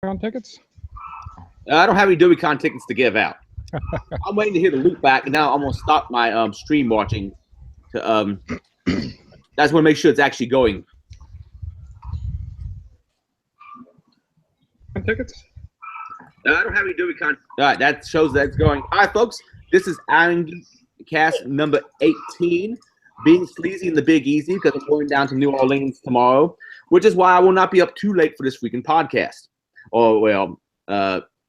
On tickets? I don't have any DerbyCon tickets to give out. I'm waiting to hear the loop back, and now I'm gonna stop my stream watching. To I just want to make sure it's actually going. On tickets? I don't have any DerbyCon. All right, that shows that it's going. All right, folks, this is Irongeek cast number 18. Being Sleazy in the Big Easy because I'm going down to New Orleans tomorrow, which is why I will not be up too late for this freaking podcast. Or, well,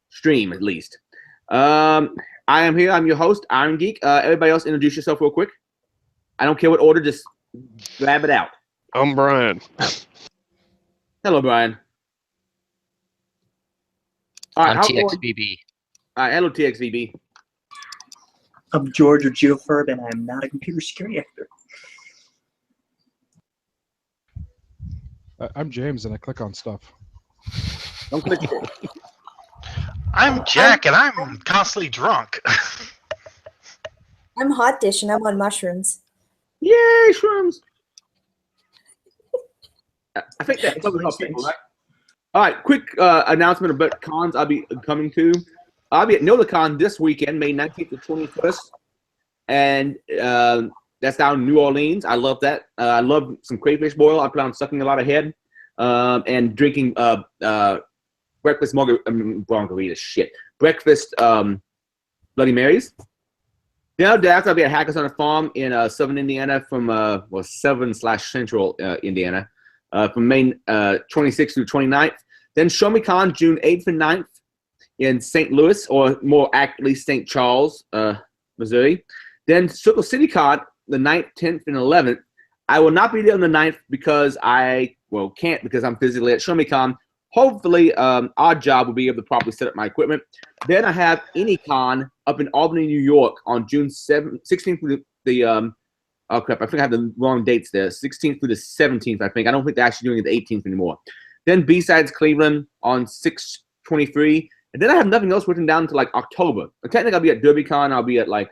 stream at least. I am here. I'm your host, Irongeek. Everybody else introduce yourself real quick. I don't care what order, just grab it out. I'm Brian. Hello, Brian. All right, I'm TXVB. All right, hello, TXVB. I'm George or Geoferb, and I'm not a computer security expert. I'm James, and I click on stuff. Don't click it. I'm Jack, and I'm constantly drunk. I'm Hot Dish, and I'm on mushrooms. Yay, shrooms! I think that covers all people, right? All right, quick announcement about cons I'll be coming to. I'll be at NOLACon this weekend, May 19th to 21st, and that's down in New Orleans. I love that. I love some crayfish boil. I plan on sucking a lot of head and drinking breakfast margarita shit. Breakfast Bloody Marys. Then after I'll be at Hackers on a Farm in Southern Indiana from Southern/Central Indiana from May 26th through 29th. Then Show Me Con June 8th and 9th in St. Louis, or more accurately St. Charles, Missouri. Then Circle City Con the 9th, 10th, and 11th. I will not be there on the 9th because can't because I'm physically at Show Me Con. Hopefully, our job will be able to properly set up my equipment. Then I have AnyCon up in Albany, New York on June 16th through the oh crap, I think I have the wrong dates there. 16th through the 17th, I think. I don't think they're actually doing it the 18th anymore. Then B-Sides Cleveland on 6/23. And then I have nothing else written down until like October. Technically, I'll be at DerbyCon. I'll be at like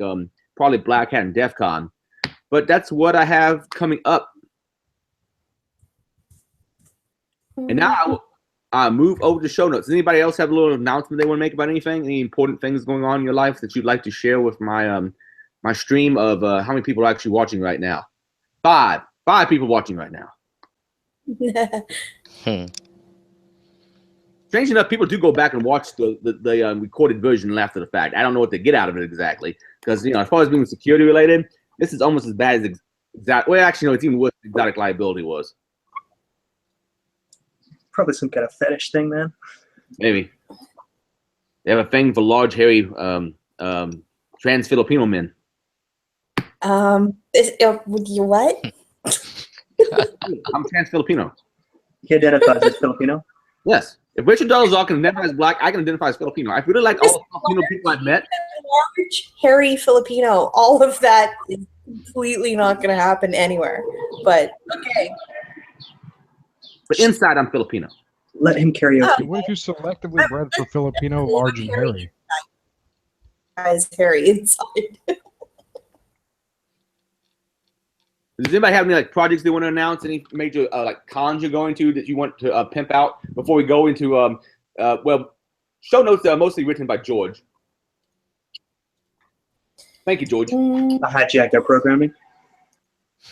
probably Black Hat and DEF CON. But that's what I have coming up. And now I'll move over to show notes. Does anybody else have a little announcement they want to make about anything? Any important things going on in your life that you'd like to share with my my stream of how many people are actually watching right now? Five people watching right now. Strange enough, people do go back and watch the recorded version after the fact. I don't know what they get out of it exactly, because as far as being security related, this is almost as bad as exact. Well, actually, no, it's even worse than Exotic Liability was. Probably some kind of fetish thing, man. Maybe they have a thing for large, hairy, trans Filipino men. What? I'm trans Filipino. He identifies as Filipino. Yes. If Richard Dolezal can identify as black, I can identify as Filipino. I really like all the Filipino people I've met. Large, hairy Filipino. All of that is completely not going to happen anywhere. But okay. But inside, I'm Filipino. Let him karaoke. What if you selectively bred for Filipino, large and hairy? As hairy inside. Does anybody have any projects they want to announce? Any major cons you're going to that you want to pimp out before we go into show notes are mostly written by George. Thank you, George. I hijacked our programming.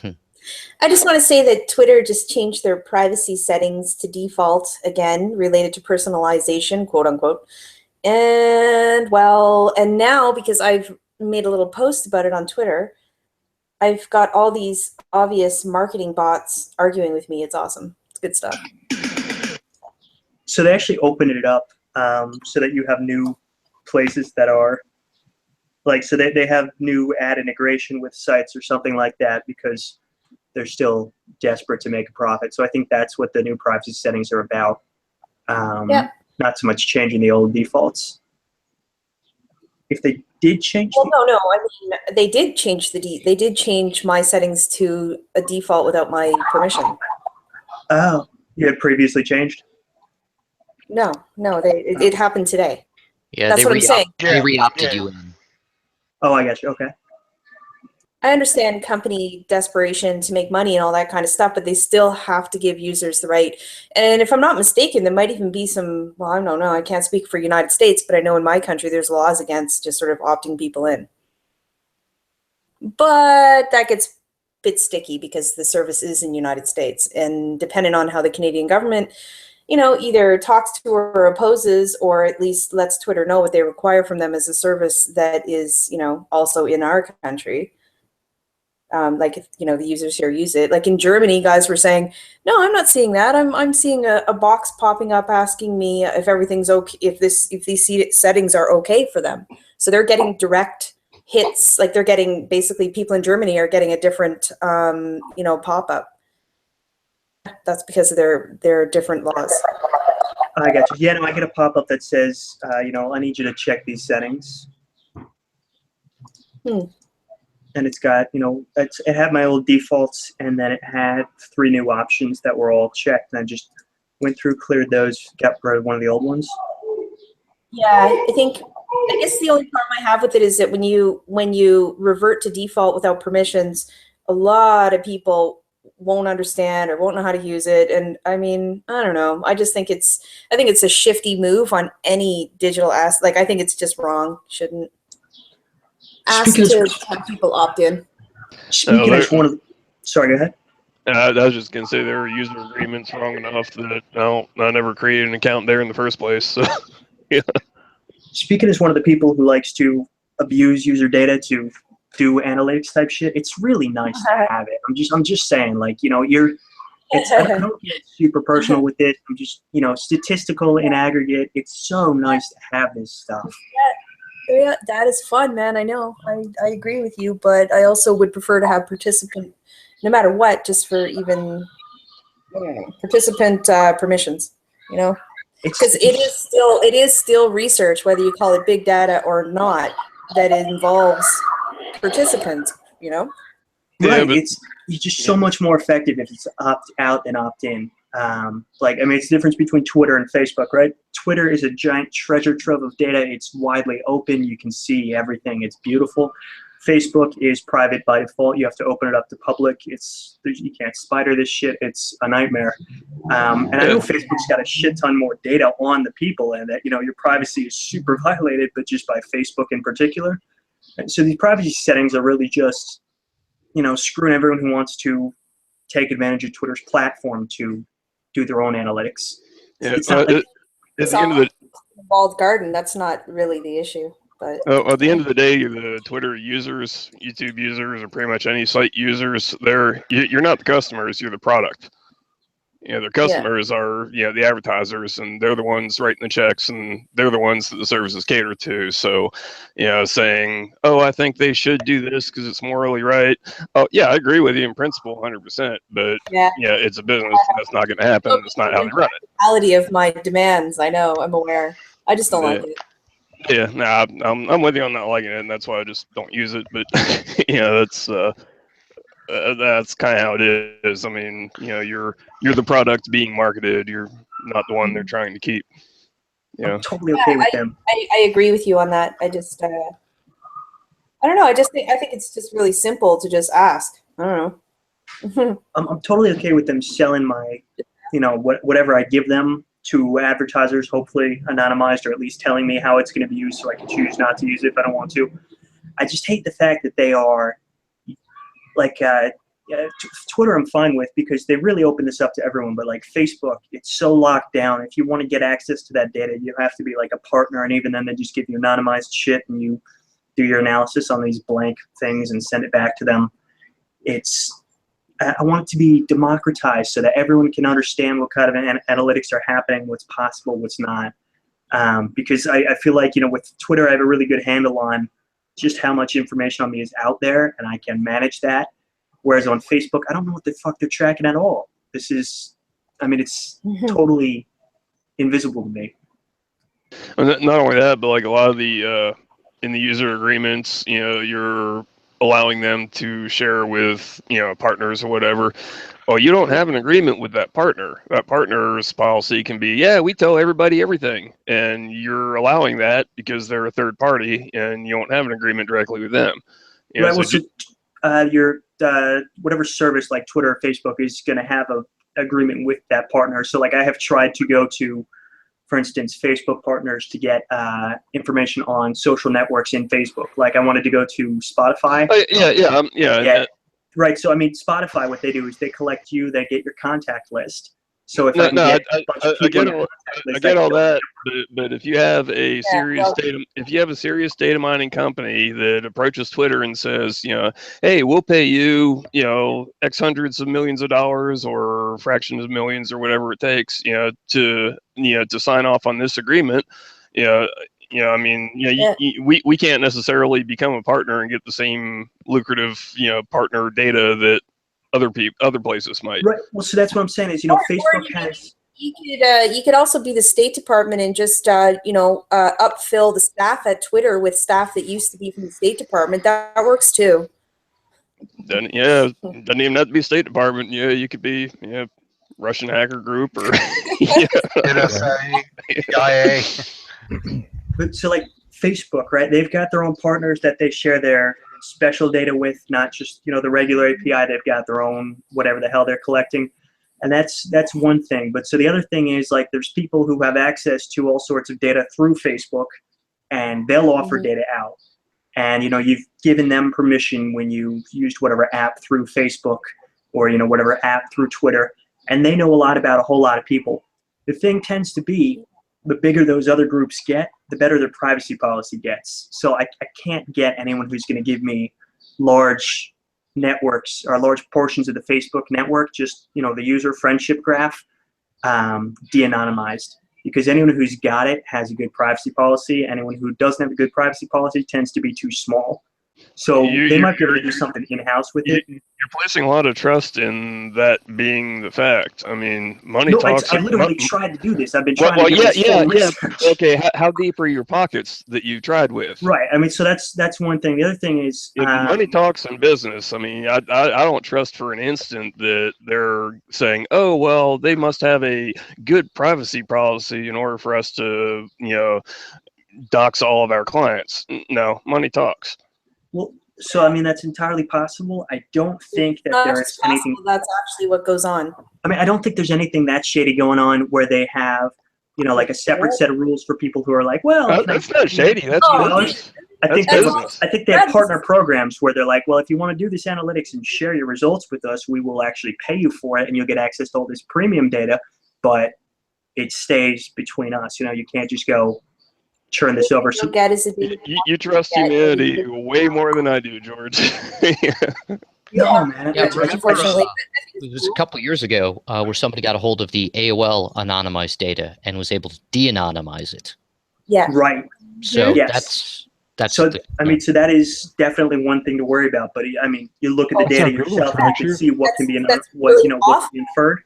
I just want to say that Twitter just changed their privacy settings to default again, related to personalization, quote unquote. And now because I've made a little post about it on Twitter, I've got all these obvious marketing bots arguing with me. It's awesome. It's good stuff. So they actually opened it up so that you have new places that are so they have new ad integration with sites or something like that because they're still desperate to make a profit. So I think that's what the new privacy settings are about. Not so much changing the old defaults. If they did change, no. I mean, they did change they did change my settings to a default without my permission. Oh, you had previously changed? No, it happened today. Yeah, that's what I'm saying. They re-opted you in. Oh, I got you. Okay. I understand company desperation to make money and all that kind of stuff, but they still have to give users the right. And if I'm not mistaken, there might even be some, well, I don't know, I can't speak for United States, but I know in my country there's laws against just sort of opting people in. But that gets a bit sticky because the service is in the United States. And depending on how the Canadian government, either talks to or opposes, or at least lets Twitter know what they require from them as a service that is, also in our country. Like if the users here use it, like in Germany, guys were saying, no, I'm not seeing that. I'm seeing a box popping up asking me if everything's okay, if these settings are okay for them. So they're getting direct hits, like they're getting, basically people in Germany are getting a different pop up. That's because of their different laws. I got you. Yeah, no, I get a pop up that says, I need you to check these settings. And it's got, it had my old defaults, and then it had 3 new options that were all checked. And I just went through, cleared those, got rid of one of the old ones. Yeah, I guess the only problem I have with it is that when you revert to default without permissions, a lot of people won't understand or won't know how to use it. And I mean, I don't know. I think it's a shifty move on any digital asset. Like, I think it's just wrong. Shouldn't ask to have people opt in. Speaking as one of, sorry, go ahead. I was just gonna say there are user agreements wrong enough that I never created an account there in the first place. So, yeah. Speaking as one of the people who likes to abuse user data to do analytics type shit, it's really nice to have it. I'm just saying, like, I don't get super personal with it. I'm just, statistical in aggregate. It's so nice to have this stuff. Yeah, that is fun, man. I know. I agree with you, but I also would prefer to have participant, no matter what, just for even participant permissions. Because it is still research, whether you call it big data or not, that involves participants. Right. Yeah, It's just so much more effective if it's opt out than opt in. It's the difference between Twitter and Facebook, right? Twitter is a giant treasure trove of data. It's widely open. You can see everything. It's beautiful. Facebook is private by default. You have to open it up to public. You can't spider this shit. It's a nightmare. And I know Facebook's got a shit ton more data on the people, and that, your privacy is super violated, but just by Facebook in particular. And so these privacy settings are really just, screwing everyone who wants to take advantage of Twitter's platform to do their own analytics. Yeah, It's at the end of the walled garden. That's not really the issue. But at the end of the day, the Twitter users, YouTube users, or pretty much any site users, you're not the customers, you're the product. Their customers are the advertisers, and they're the ones writing the checks, and they're the ones that the services cater to. So, saying, oh, I think they should do this because it's morally right. Oh, yeah, I agree with you in principle, 100%. But it's a business. That's not going to happen. That's not how they run it. Reality of my demands. I know. I'm aware. I just don't like it. Yeah, I'm with you on not liking it, and that's why I just don't use it. But that's kind of how it is. I mean, you're the product being marketed. You're not the one they're trying to keep. I'm totally okay with them. I agree with you on that. I just I don't know. I think it's just really simple to just ask. I don't know. I'm totally okay with them selling my, whatever I give them to advertisers, hopefully anonymized, or at least telling me how it's going to be used so I can choose not to use it if I don't want to. I just hate the fact that they are Twitter I'm fine with because they really open this up to everyone, but like Facebook, it's so locked down. If you want to get access to that data, you have to be like a partner, and even then they just give you anonymized shit and you do your analysis on these blank things and send it back to them. I want it to be democratized so that everyone can understand what kind of analytics are happening, what's possible, what's not. Because I feel like, with Twitter, I have a really good handle on just how much information on me is out there, and I can manage that. Whereas on Facebook, I don't know what the fuck they're tracking at all. It's totally invisible to me. And not only that, but like a lot of the in the user agreements, you're allowing them to share with partners or whatever. Oh, you don't have an agreement with that partner. That partner's policy can be, we tell everybody everything, and you're allowing that because they're a third party, and you don't have an agreement directly with them. Right. your whatever service like Twitter or Facebook is going to have a agreement with that partner. So like I have tried to go to, for instance, Facebook partners to get information on social networks in Facebook. Like I wanted to go to Spotify. Yeah. Right. So I mean, Spotify, what they do is they collect you, they get your contact list. So if No, I can get a bunch of people on your contact list, I get all can that, but if you have a serious data mining company that approaches Twitter and says, hey, we'll pay you, X hundreds of millions of dollars or fractions of millions or whatever it takes, to sign off on this agreement, we can't necessarily become a partner and get the same lucrative, partner data that other places might. Right. Well, so that's what I'm saying is, Facebook has. You could also be the State Department and just upfill the staff at Twitter with staff that used to be from the State Department. That works too. Then doesn't even have to be State Department. Yeah, you could be Russian hacker group or NSA, CIA. But so like Facebook, right? They've got their own partners that they share their special data with, not just the regular API. They've got their own whatever the hell they're collecting, and that's one thing. But so the other thing is like there's people who have access to all sorts of data through Facebook, and they'll offer data out. And you've given them permission when you used whatever app through Facebook or whatever app through Twitter, and they know a lot about a whole lot of people. The thing tends to be the bigger those other groups get, the better their privacy policy gets. So I can't get anyone who's going to give me large networks or large portions of the Facebook network, just the user friendship graph, de-anonymized. Because anyone who's got it has a good privacy policy. Anyone who doesn't have a good privacy policy tends to be too small. So they might be able to do something in-house with it. You're placing a lot of trust in that being the fact. I mean, money talks. I literally tried to do this. I've been trying to do this full research. Okay, how deep are your pockets that you tried with? Right. I mean, so that's one thing. The other thing is money talks in business. I mean, I don't trust for an instant that they're saying, oh well, they must have a good privacy policy in order for us to dox all of our clients. No, money talks. Well, so I mean that's entirely possible. I don't think that there is anything. That's actually what goes on. I mean, I don't think there's anything that shady going on where they have, like a separate set of rules for people who are like, well, that's not shady. That's business. I think they have partner programs where they're like, well, if you want to do this analytics and share your results with us, we will actually pay you for it, and you'll get access to all this premium data, but it stays between us. You can't just go turn this over. So you trust humanity way more than I do, George. No, man. Yeah, unfortunately, it was a couple years ago where somebody got a hold of the AOL anonymized data and was able to de-anonymize it. Yeah. Right. So yes. that's so. So that is definitely one thing to worry about. But I mean, you look at the data yourself and you can see what can be what can be inferred.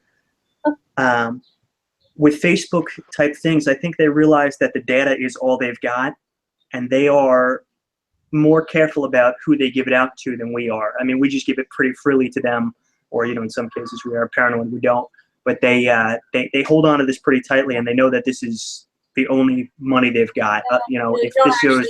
With Facebook type things, I think they realize that the data is all they've got, and they are more careful about who they give it out to than we are. I mean, we just give it pretty freely to them, or in some cases we are paranoid, we don't. But they hold on to this pretty tightly, and they know that this is the only money they've got. If this goes.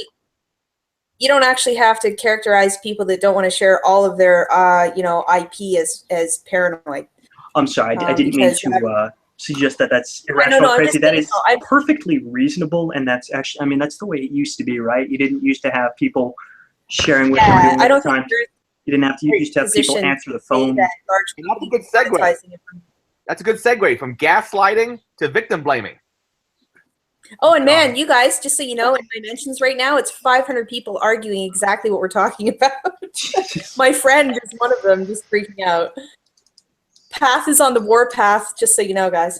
You don't actually have to characterize people that don't want to share all of their IP as paranoid. I'm sorry, I didn't mean to suggest that that's irrational, crazy. That is perfectly reasonable, and that's actually, I mean, that's the way it used to be, right? You didn't used to have people sharing with you all the time. You didn't have to. You used to have people answer the phone. That's a good segue. That's a good segue from gaslighting to victim blaming. Oh, and man, you guys, just so you know, in my mentions right now, it's 500 people arguing exactly what we're talking about. My friend is one of them, just freaking out. Path is on the war path, just so you know, guys.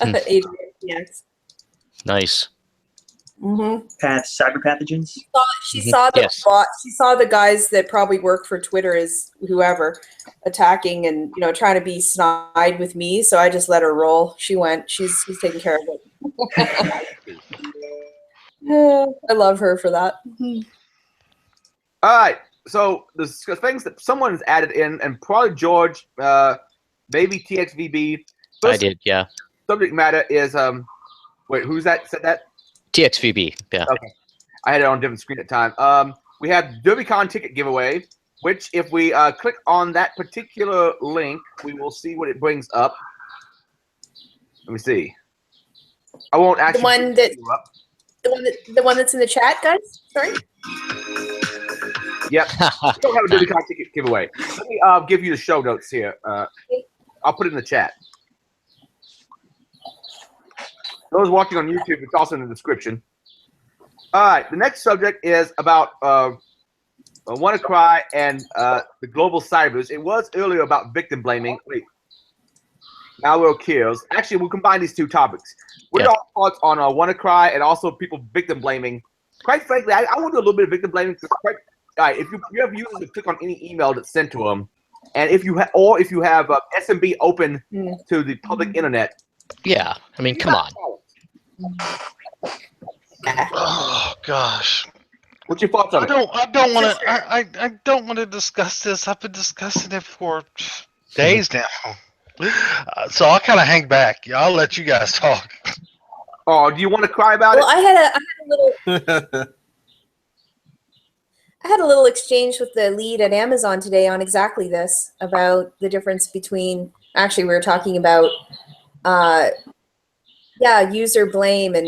Adrian, yes. Nice. Path, cyber pathogens. She saw the she saw the guys that probably work for Twitter as whoever attacking and trying to be snide with me. So I just let her roll. She went. She's taking care of it. I love her for that. All right. So the things that someone's added in, and probably George. Maybe TXVB. I did, yeah. Subject matter is wait, who's that said that? TXVB, yeah. Okay, I had it on a different screen at the time. We have DerbyCon ticket giveaway. which if we click on that particular link, we will see what it brings up. Let me see. I won't actually. The one that's in the chat, guys. Sorry. Yep. I don't have a Disney card ticket giveaway. Let me give you the show notes here. I'll put it in the chat. Those watching on YouTube, it's also in the description. All right. The next subject is about WannaCry and the global cybers. It was earlier about victim blaming. Wait. Malware kills. Actually, we'll combine these two topics. What are your thoughts on WannaCry and also people victim blaming? Quite frankly, I want to do a little bit of victim blaming. All right, if you have users to click on any email that's sent to them, and if you have SMB open to the public internet. Yeah, I mean, come on. Oh gosh. What's your thoughts on it? I don't want to discuss this. I've been discussing it for days now. So I'll kind of hang back. I'll let you guys talk. Oh, do you want to cry about it? Well, I had a little exchange with the lead at Amazon today on exactly this, about the difference between, actually we were talking about user blame, and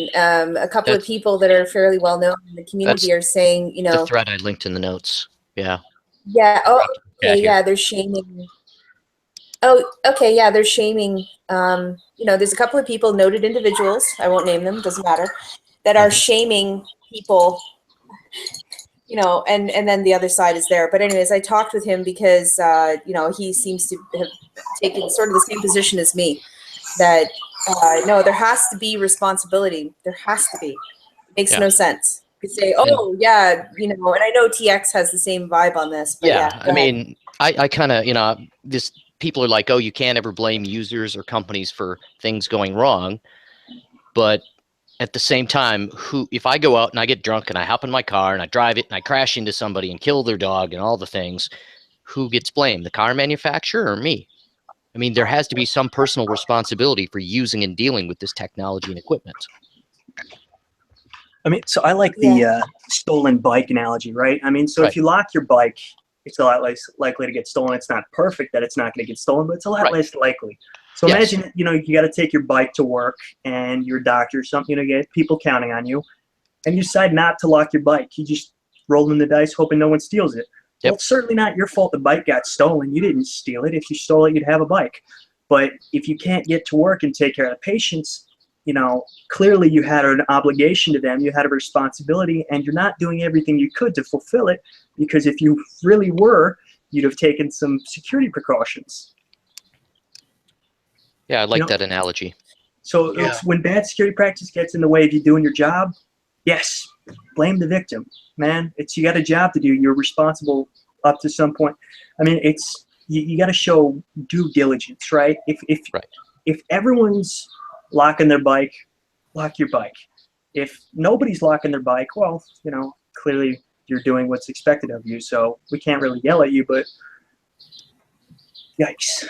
a couple of people that are fairly well known in the community are saying, you know, the thread I linked in the notes. Yeah. Yeah. Oh, okay. Yeah, they're shaming. Oh, okay. Yeah, they're shaming. You know, there's a couple of people, noted individuals, I won't name them, doesn't matter, that are shaming people. You know, and then the other side is there. But anyways, I talked with him because you know, he seems to have taken sort of the same position as me, that no, there has to be responsibility. There has to be. It makes no sense. You say, oh yeah, you know, and I know TX has the same vibe on this. But I mean, I kind of, you know, this people are like, oh, you can't ever blame users or companies for things going wrong, but at the same time, if I go out and I get drunk and I hop in my car and I drive it and I crash into somebody and kill their dog and all the things, who gets blamed? The car manufacturer or me? I mean, there has to be some personal responsibility for using and dealing with this technology and equipment. I mean, so I like the stolen bike analogy, right? I mean, so if you lock your bike, it's a lot less likely to get stolen. It's not perfect that it's not going to get stolen, but it's a lot less likely. So imagine, you know, you got to take your bike to work and you're a doctor or something, you know, you get people counting on you, and you decide not to lock your bike. You just roll in the dice hoping no one steals it. Well, it's certainly not your fault the bike got stolen. You didn't steal it. If you stole it, you'd have a bike. But if you can't get to work and take care of the patients, you know, clearly you had an obligation to them. You had a responsibility, and you're not doing everything you could to fulfill it, because if you really were, you'd have taken some security precautions. Yeah, I like that analogy. So it's when bad security practice gets in the way of you doing your job, yes, blame the victim, man. You got a job to do. You're responsible up to some point. I mean, it's you got to show due diligence, right? If everyone's locking their bike, lock your bike. If nobody's locking their bike, well, you know, clearly you're doing what's expected of you. So we can't really yell at you, but yikes.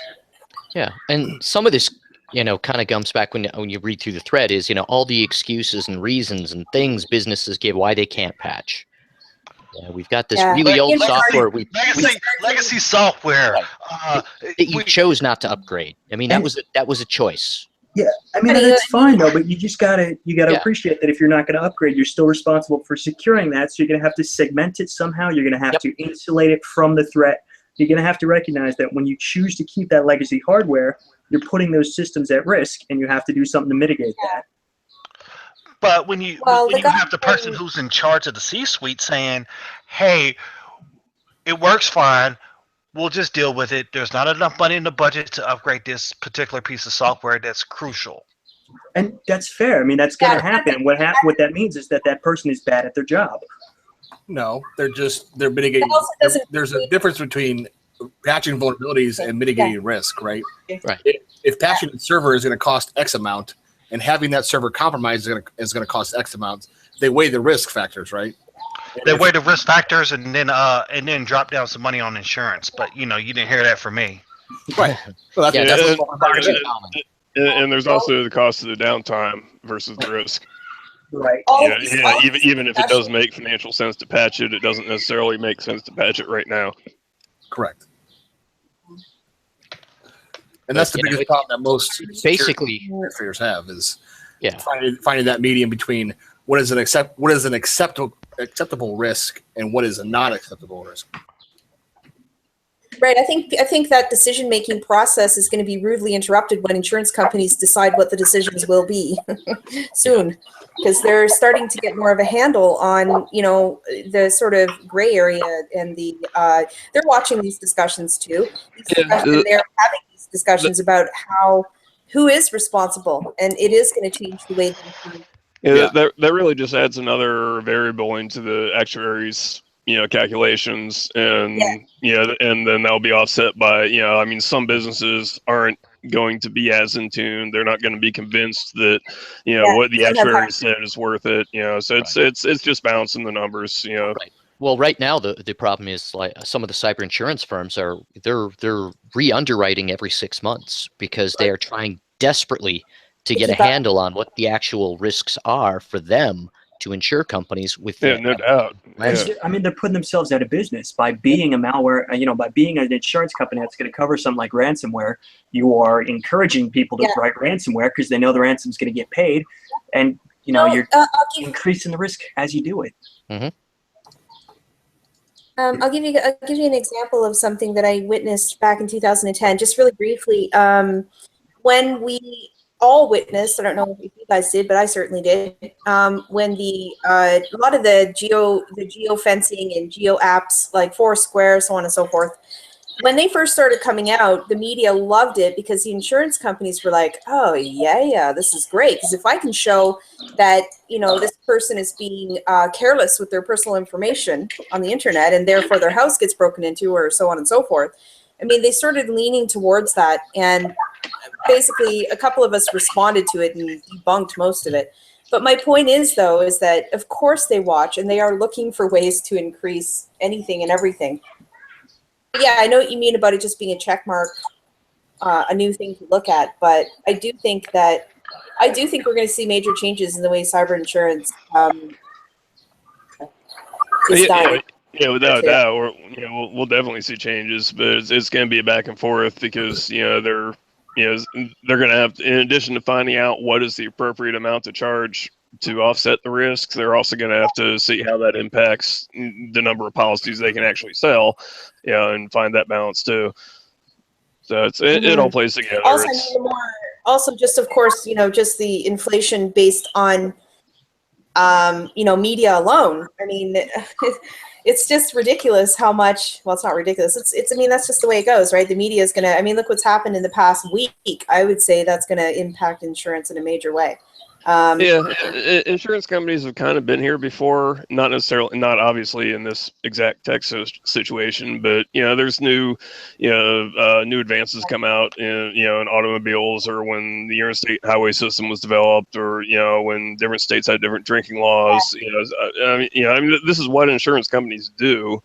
Yeah, and some of this, you know, kind of comes back when you read through the thread is, you know, all the excuses and reasons and things businesses give why they can't patch. Yeah, we've got this really old software. Legacy software. You chose not to upgrade. I mean, that was a choice. Yeah, I mean, that's fine though, but you just gotta appreciate that if you're not gonna upgrade, you're still responsible for securing that. So you're gonna have to segment it somehow. You're gonna have to insulate it from the threat. You're gonna have to recognize that when you choose to keep that legacy hardware, you're putting those systems at risk, and you have to do something to mitigate that. But when you have the person who's in charge of the C-suite saying, "Hey, it works fine. We'll just deal with it. There's not enough money in the budget to upgrade this particular piece of software that's crucial." And that's fair. I mean, that's going to happen. And what that means is that person is bad at their job. No, they're mitigating. There's a difference between patching vulnerabilities and mitigating risk, right? Right. If patching a server is going to cost X amount, and having that server compromised is going to cost X amount, they weigh the risk factors, right? They weigh the risk factors and then drop down some money on insurance. But you know, you didn't hear that from me. Right. Well, and there's also the cost of the downtime versus the risk. Right. Even if it does make financial sense to patch it, it doesn't necessarily make sense to patch it right now. Correct. And that's the biggest problem that most basically administrators have is yeah. finding that medium between what is an acceptable risk and what is a not acceptable risk. Right. I think that decision-making process is going to be rudely interrupted when insurance companies decide what the decisions will be soon, because they're starting to get more of a handle on, the sort of gray area and they're watching these discussions too. They're having these discussions about who is responsible, and it is going to change the way that really just adds another variable into the actuaries' calculations, and and then that'll be offset by some businesses aren't going to be as in tune. They're not going to be convinced that what the actuary said is worth it. So it's just balancing the numbers. Right. Well, right now the problem is like some of the cyber insurance firms they're re-underwriting every 6 months because they are trying desperately to get a handle on what the actual risks are for them to insure companies with. No doubt. Yeah. I mean, they're putting themselves out of business by being a malware. By being an insurance company that's going to cover something like ransomware. You are encouraging people to write ransomware because they know the ransom's going to get paid, and you're increasing the risk as you do it. Mm-hmm. I'll give you an example of something that I witnessed back in 2010, just really briefly. When we all witnessed, I don't know if you guys did, but I certainly did, when a lot of the geo fencing and geo apps like Foursquare, so on and so forth, when they first started coming out, the media loved it because the insurance companies were like, oh yeah, this is great, because if I can show that this person is being careless with their personal information on the internet and therefore their house gets broken into or so on and so forth, I mean, they started leaning towards that, and basically a couple of us responded to it and debunked most of it. But my point is, though, is that of course they watch and they are looking for ways to increase anything and everything. Yeah, I know what you mean about it just being a check mark, a new thing to look at. But I do think we're going to see major changes in the way cyber insurance is done. Yeah, without a doubt, we'll definitely see changes, but it's going to be a back and forth because they're going to have, in addition to finding out what is the appropriate amount to charge to offset the risks, they're also going to have to see how that impacts the number of policies they can actually sell, and find that balance too. So it all plays together. Also, just of course, just the inflation based on media alone. I mean, it's just ridiculous how much. Well, it's not ridiculous. I mean, that's just the way it goes, right? The media is gonna. I mean, look what's happened in the past week. I would say that's gonna impact insurance in a major way. Insurance companies have kind of been here before, not obviously in this exact Texas situation, but there's new advances come out in automobiles, or when the interstate highway system was developed, or when different states had different drinking laws. I mean, this is what insurance companies do.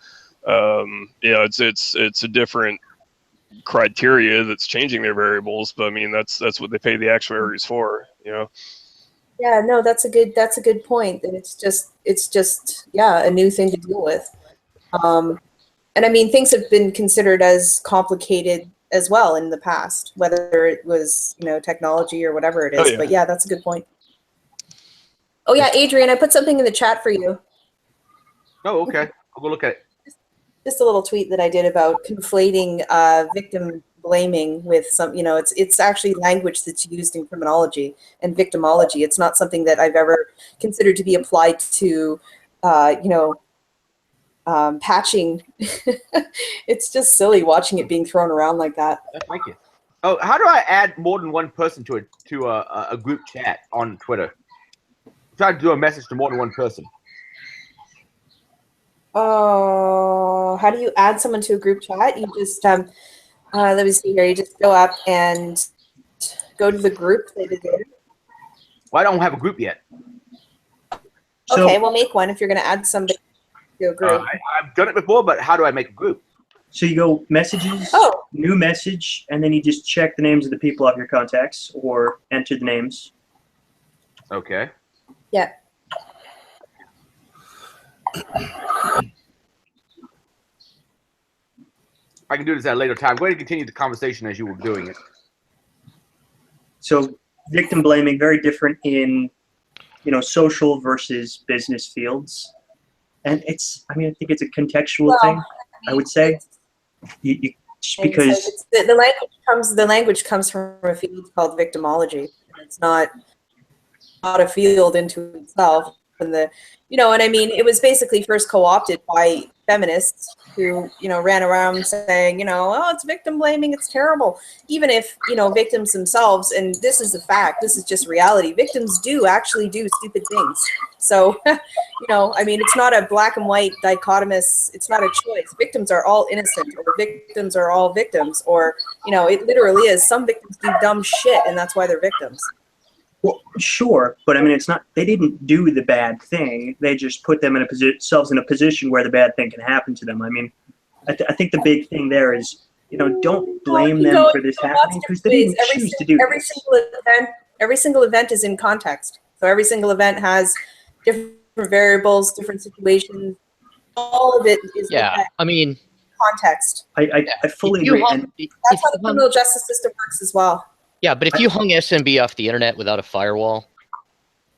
It's a different criteria that's changing their variables, but I mean that's what they pay the actuaries for. Yeah, no, that's a good point. That it's just a new thing to deal with. And I mean, things have been considered as complicated as well in the past, whether it was technology or whatever it is. Oh, yeah. But yeah, that's a good point. Oh yeah, Adrian, I put something in the chat for you. Oh, okay. I'll go look at it. Just a little tweet that I did about conflating victim blaming with some, it's actually language that's used in criminology and victimology. It's not something that I've ever considered to be applied to, patching. It's just silly watching it being thrown around like that. Thank you. Oh, how do I add more than one person to a group chat on Twitter? Try to do a message to more than one person. Oh, how do you add someone to a group chat? You just let me see here. You just go up and go to the group that is in. Well, I don't have a group yet. Okay, we'll make one if you're going to add somebody to a group. I've done it before, but how do I make a group? So you go messages, new message, and then you just check the names of the people of your contacts or enter the names. Okay. Yeah. I can do this at a later time. Go ahead and continue the conversation as you were doing it. So victim blaming, very different in, social versus business fields. And I think it's a contextual thing, I would say. Just because the language comes from a field called victimology. It's not a field into itself. And it was basically first co-opted by feminists who, ran around saying, oh, it's victim blaming, it's terrible. Even if, victims themselves, and this is a fact, this is just reality, victims do actually do stupid things. So, it's not a black and white dichotomous, it's not a choice. Victims are all innocent, or victims are all victims, or, it literally is. Some victims do dumb shit, and that's why they're victims. Well, sure, but it's not. They didn't do the bad thing. They just put themselves in a position where the bad thing can happen to them. I think the big thing there is, don't blame them for this happening because they didn't choose to do this. Every single event is in context. So every single event has different variables, different situations. All of it is context. I fully agree. That's how the criminal justice system works as well. Yeah, but if you hung SMB off the internet without a firewall,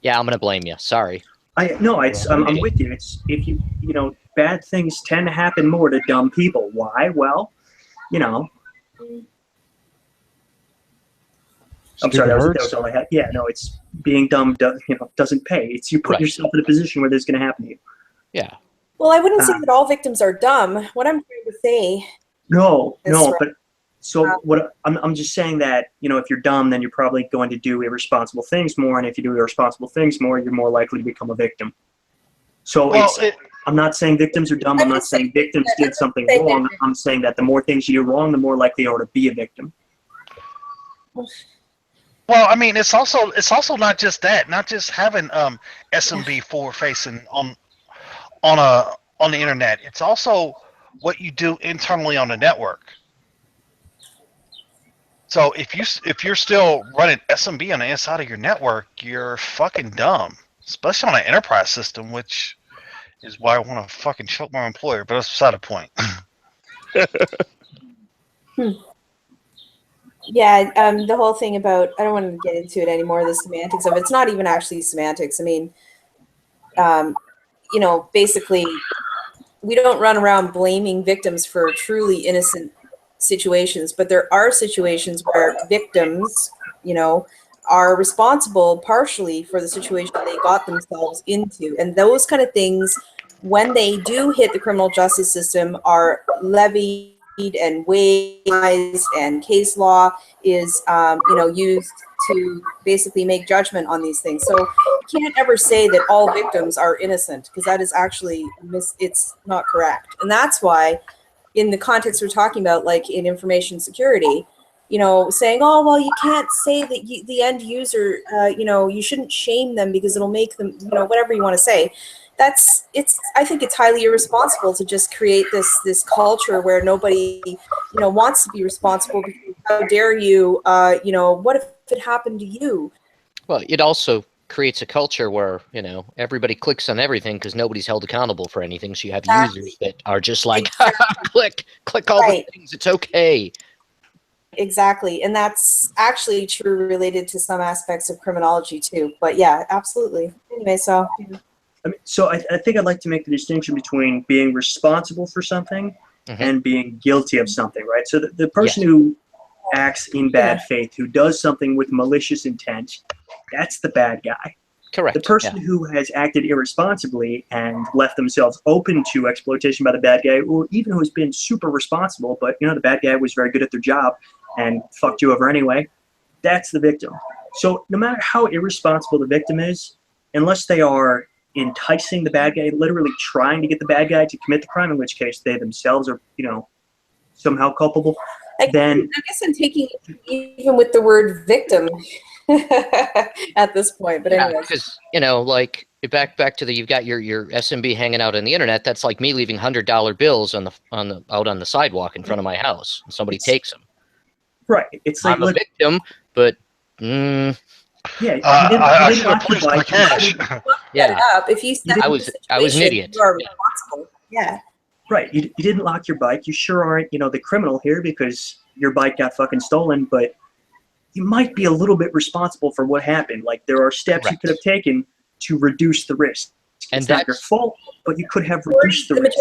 I'm gonna blame you. Sorry. I'm with you. It's if bad things tend to happen more to dumb people. Why? Well, I'm sorry, that was all I had. Yeah, no, it's being dumb doesn't pay. It's you put yourself in a position where this is gonna happen to you. Yeah. Well, I wouldn't say that all victims are dumb. What I'm trying to say. But. So what I'm just saying that, if you're dumb, then you're probably going to do irresponsible things more. And if you do irresponsible things more, you're more likely to become a victim. So I'm not saying victims are dumb. I'm not saying victims did something wrong. I'm saying that the more things you do wrong, the more likely you are to be a victim. Well, it's also not just that, not just having SMB forward facing on the internet. It's also what you do internally on the network. So if you're still running SMB on the inside of your network, you're fucking dumb, especially on an enterprise system, which is why I want to fucking choke my employer. But that's beside the point. Yeah, the whole thing about, I don't want to get into it anymore, the semantics of it. It's not even actually semantics. Basically, we don't run around blaming victims for truly innocent situations, but there are situations where victims, are responsible partially for the situation they got themselves into. And those kind of things, when they do hit the criminal justice system, are levied and weighed, and case law is, used to basically make judgment on these things. So you can't ever say that all victims are innocent, because that is actually, it's not correct. And that's why, in the context we're talking about, like in information security, saying, oh, well, you can't say that the end user, you shouldn't shame them because it'll make them, whatever you want to say. I think it's highly irresponsible to just create this culture where nobody, wants to be responsible. Because how dare you, what if it happened to you? Well, it also creates a culture where, everybody clicks on everything because nobody's held accountable for anything. So you have users that are just like, click all the things. It's okay. Exactly. And that's actually true related to some aspects of criminology too. But yeah, absolutely. Anyway, so. So I think I'd like to make the distinction between being responsible for something and being guilty of something, right? So the person who acts in bad faith, who does something with malicious intent, that's the bad guy. Correct. The person who has acted irresponsibly and left themselves open to exploitation by the bad guy, or even who has been super responsible, but the bad guy was very good at their job and fucked you over anyway, that's the victim. So no matter how irresponsible the victim is, unless they are enticing the bad guy, literally trying to get the bad guy to commit the crime, in which case they themselves are, somehow culpable, then I guess I'm taking it even with the word victim at this point. But anyway, because like back to you've got your SMB hanging out on the internet. That's like me leaving $100 bills out on the sidewalk in front of my house, and somebody takes them. Right. It's like I'm a victim, but. Yeah, I should have policed my cash. If you I was an idiot. you are responsible. Yeah. Right. You didn't lock your bike. You sure aren't, the criminal here because your bike got fucking stolen, but you might be a little bit responsible for what happened. Like, there are steps you could have taken to reduce the risk. And it's not your fault, but you could have reduced the risk.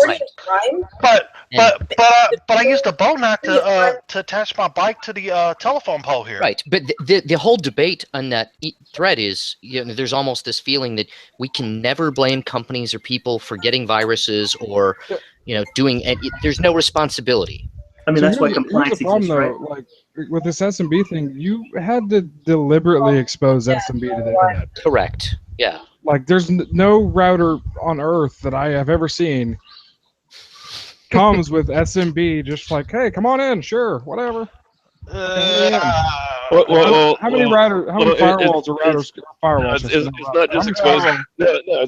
But I used a bow knot to attach my bike to the telephone pole here. Right, but the whole debate on that thread is, there's almost this feeling that we can never blame companies or people for getting viruses or, doing. There's no responsibility. I mean, that's why compliance exists, right? Like with this SMB thing, you had to deliberately expose SMB to the internet. Correct. Yeah. Like, there's no router on Earth that I have ever seen comes with SMB just like, hey, come on in, sure, whatever. How many firewalls or routers?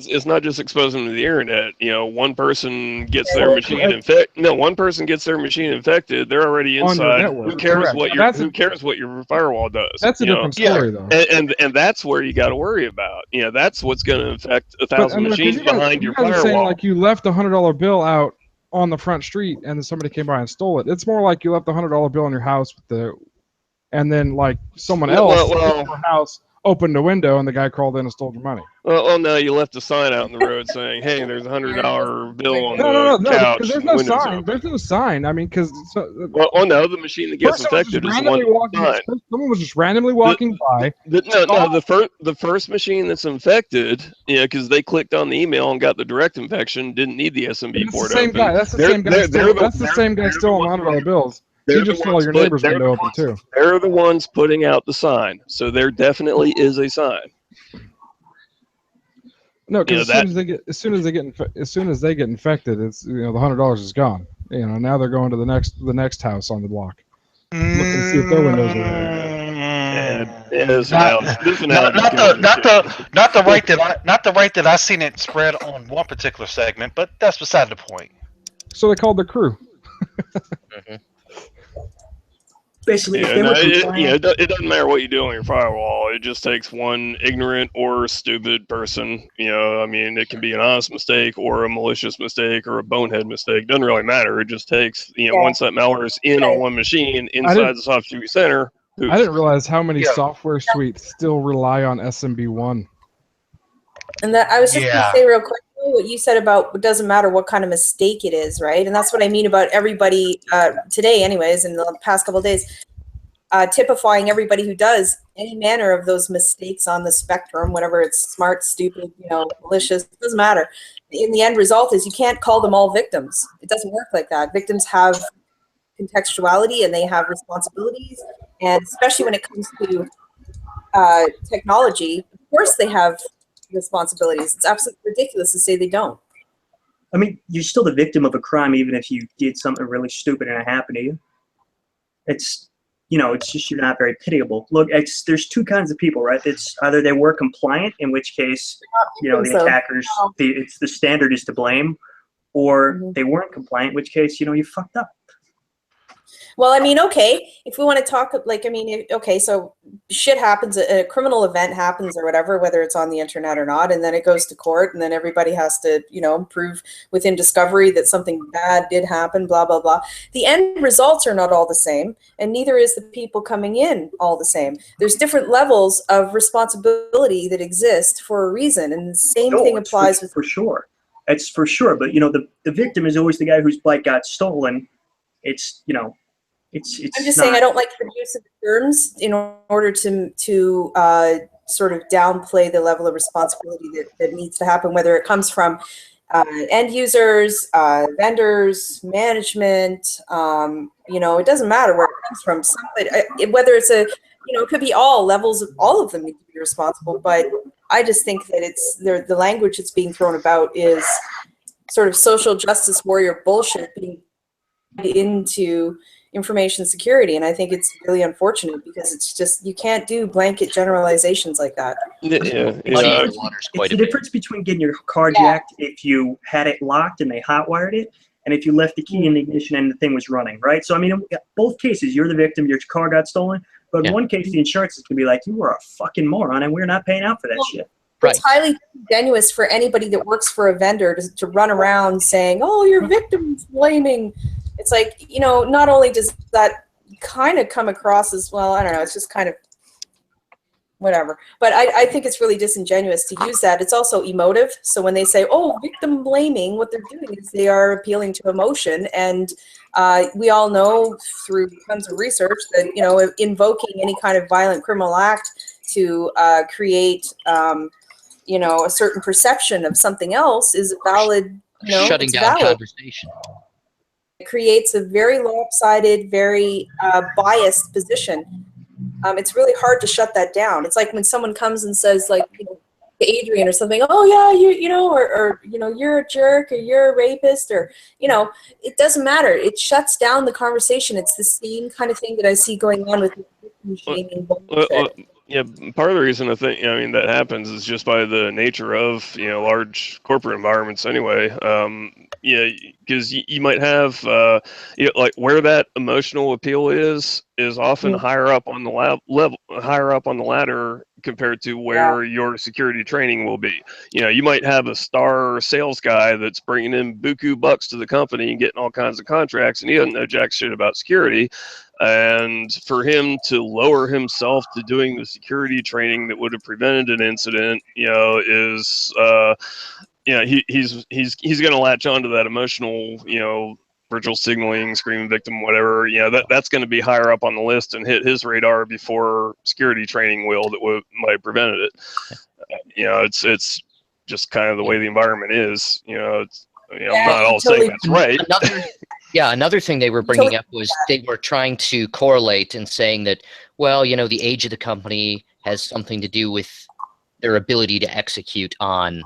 It's not just exposing them to the internet. One person gets their machine infected. No, one person gets their machine infected. They're already inside. Who cares what your firewall does? That's a different story, though. And that's where you got to worry about. That's what's going to infect 1,000 machines behind your firewall. Saying, like, you left a $100 bill out on the front street and then somebody came by and stole it. It's more like you left a $100 bill in your house and then, like, someone else in your house opened a window and the guy crawled in and stole your money. Well, no, you left a sign out in the road saying, "Hey, there's a $100 bill on the couch." Because there's no sign. There's no sign. I mean, because the machine that gets infected is one sign. Someone was just randomly walking by. The first machine that's infected, because they clicked on the email and got the direct infection, didn't need the SMB port open. That's the same guy. That's the same guy stealing $100 bills. You just tell your neighbor's window open too. They're the ones putting out the sign, so there definitely is a sign. No, because as soon as they get infected, it's the $100 is gone. Now they're going to the next house on the block. Look and see if their windows are not the rate that I seen it spread on one particular segment, but that's beside the point. So they called the crew. Basically, it doesn't matter what you do on your firewall. It just takes one ignorant or stupid person. It can be an honest mistake or a malicious mistake or a bonehead mistake. Doesn't really matter. It just takes once that malware is in on one machine inside the software center. I didn't realize how many software suites still rely on SMB1. And that I was just going to say real quick what you said about it doesn't matter what kind of mistake it is, right? And that's what I mean about everybody today, anyways, in the past couple of days, typifying everybody who does any manner of those mistakes on the spectrum, whatever it's smart, stupid, malicious, it doesn't matter. In the end result is you can't call them all victims. It doesn't work like that. Victims have contextuality and they have responsibilities, and especially when it comes to technology, of course they have responsibilities. It's absolutely ridiculous to say they don't. I mean, you're still the victim of a crime even if you did something really stupid and it happened to you. It's just you're not very pitiable. Look, there's two kinds of people, right? It's either they were compliant, in which case, the attackers, the standard is to blame, or they weren't compliant, in which case, you fucked up. Well, okay, if we want to talk, so shit happens, a criminal event happens or whatever, whether it's on the internet or not, and then it goes to court, and then everybody has to, prove within discovery that something bad did happen, blah, blah, blah. The end results are not all the same, and neither is the people coming in all the same. There's different levels of responsibility that exist for a reason, and the same thing applies for sure. It's for sure, but, the victim is always the guy whose bike got stolen. It's, It's I'm just saying I don't like the use of the terms in order to sort of downplay the level of responsibility that needs to happen, whether it comes from end users, vendors, management. It doesn't matter where it comes from. Whether it's it could be all levels of all of them need to be responsible. But I just think that it's the language that's being thrown about is sort of social justice warrior bullshit being into information security, and I think it's really unfortunate because it's just you can't do blanket generalizations like that. It's the difference between getting your car jacked if you had it locked and they hotwired it, and if you left the key in the ignition and the thing was running, right? So in both cases, you're the victim, your car got stolen, but in one case, the insurance is gonna be like, you were a fucking moron and we're not paying out for that shit. It's highly disingenuous for anybody that works for a vendor to run around saying, "Oh, you're victim blaming." It's like, you know, not only does that kind of come across as, well, I don't know, it's just kind of whatever. But I think it's really disingenuous to use that. It's also emotive. So when they say, "Oh, victim blaming," what they're doing is they are appealing to emotion. And we all know through tons of research that, you know, invoking any kind of violent criminal act to create, you know, a certain perception of something else is valid. You know, shutting it's down valid. conversation. It creates a very lopsided, very biased position. It's really hard to shut that down. It's like when someone comes and says, like, you know, to Adrian or something, "Oh yeah, you know," or you know, "You're a jerk," or "You're a rapist," or, you know, it doesn't matter. It shuts down the conversation. It's the same kind of thing that I see going on with victim shaming bullshit. Yeah, part of the reason I think, I mean, that happens is just by the nature of, you know, large corporate environments anyway. Yeah, because you might have, you know, like where that emotional appeal is often higher up on the higher up on the ladder compared to where your security training will be. You know, you might have a star sales guy that's bringing in buku bucks to the company and getting all kinds of contracts, and he doesn't know jack shit about security. And for him to lower himself to doing the security training that would have prevented an incident, you know, is, you know, he's going to latch onto that emotional, you know, virtual signaling, screaming victim, whatever. You know, that's going to be higher up on the list and hit his radar before security training will that might have prevented it. You know, it's just kind of the way the environment is. You know, it's, you know, I'm not all saying that's right. Another thing they were bringing up was they were trying to correlate and saying that, well, you know, the age of the company has something to do with their ability to execute on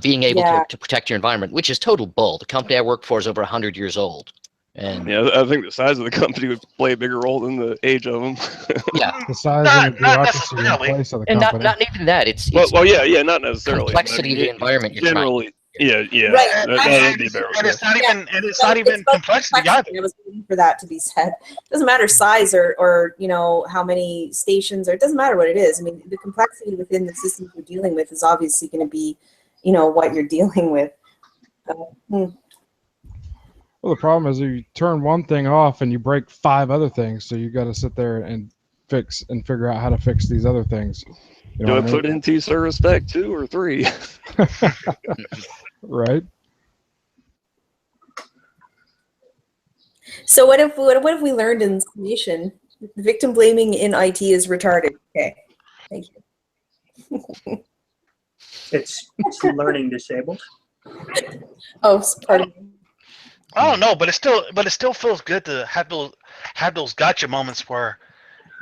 being able to protect your environment, which is total bull. The company I work for is over 100 years old. And yeah, I think the size of the company would play a bigger role than the age of them. Yeah, the size and the bureaucracy in place of the and company. not even that. It's well, yeah, not necessarily. Complexity of the environment. You're generally, yeah, right. That'd be better. And it's not even, and it's not even complexity either. I was waiting for that to be said. It doesn't matter size or you know, how many stations, or it doesn't matter what it is. I mean, the complexity within the systems you're dealing with is obviously going to be, you know, what you're dealing with. Well, the problem is you turn one thing off and you break 5 other things, so you got to sit there and fix and figure out how to fix these other things. You know Do I put in T-Service Pack 2 or 3? Right. So what if we learned in this nation? Victim blaming in IT is retarded. Okay, thank you. It's learning disabled. Oh, pardon me. I don't know, but it still feels good to have those gotcha moments where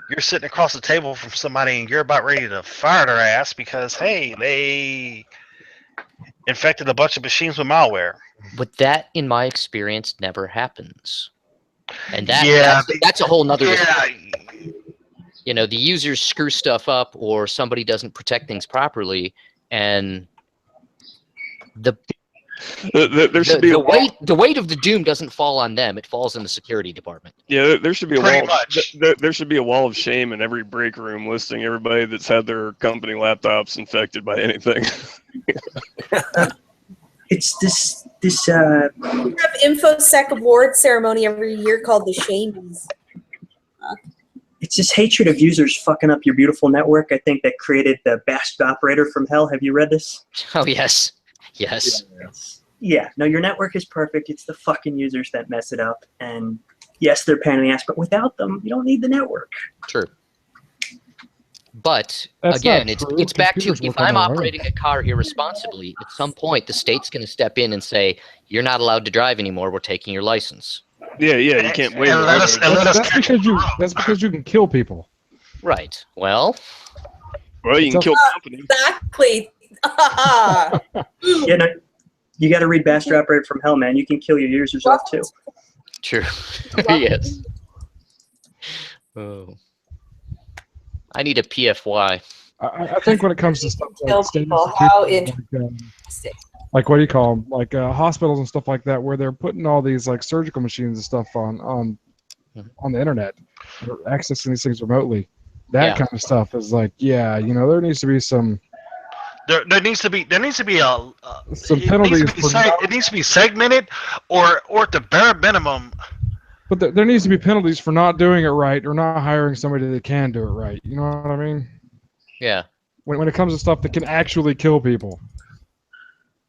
you're sitting across the table from somebody and you're about ready to fire their ass because, hey, they infected a bunch of machines with malware. But that, in my experience, never happens. And that's a whole nother discussion. You know, the users screw stuff up or somebody doesn't protect things properly, and the weight of the doom doesn't fall on them. It falls on the security department. Yeah, there should be a wall. There should be a wall of shame in every break room listing everybody that's had their company laptops infected by anything. It's this. We have InfoSec award ceremony every year called the Shamies. It's this hatred of users fucking up your beautiful network. I think that created the bastard operator from hell. Have you read this? Oh yes. Yes. Yeah. No, your network is perfect. It's the fucking users that mess it up. And yes, they're pain in the ass, but without them, you don't need the network. True. But again, it's back to, if I'm operating a car irresponsibly, at some point the state's going to step in and say, you're not allowed to drive anymore. We're taking your license. Yeah, you can't wait. That's because you can kill people. Right. Well, you can kill companies. Exactly. Yeah, no, you got to read Bastard Operator from Hell, man. You can kill your users off too. True. Yes. Oh. I need a PFY. I think when it comes to stuff like people, how like what do you call them? Like hospitals and stuff like that, where they're putting all these like surgical machines and stuff on the internet, accessing these things remotely. That kind of stuff is like, yeah, there needs to be some. There needs to be some penalties. It needs to be segmented, or at the bare minimum. But there needs to be penalties for not doing it right or not hiring somebody that can do it right. You know what I mean? Yeah. When it comes to stuff that can actually kill people.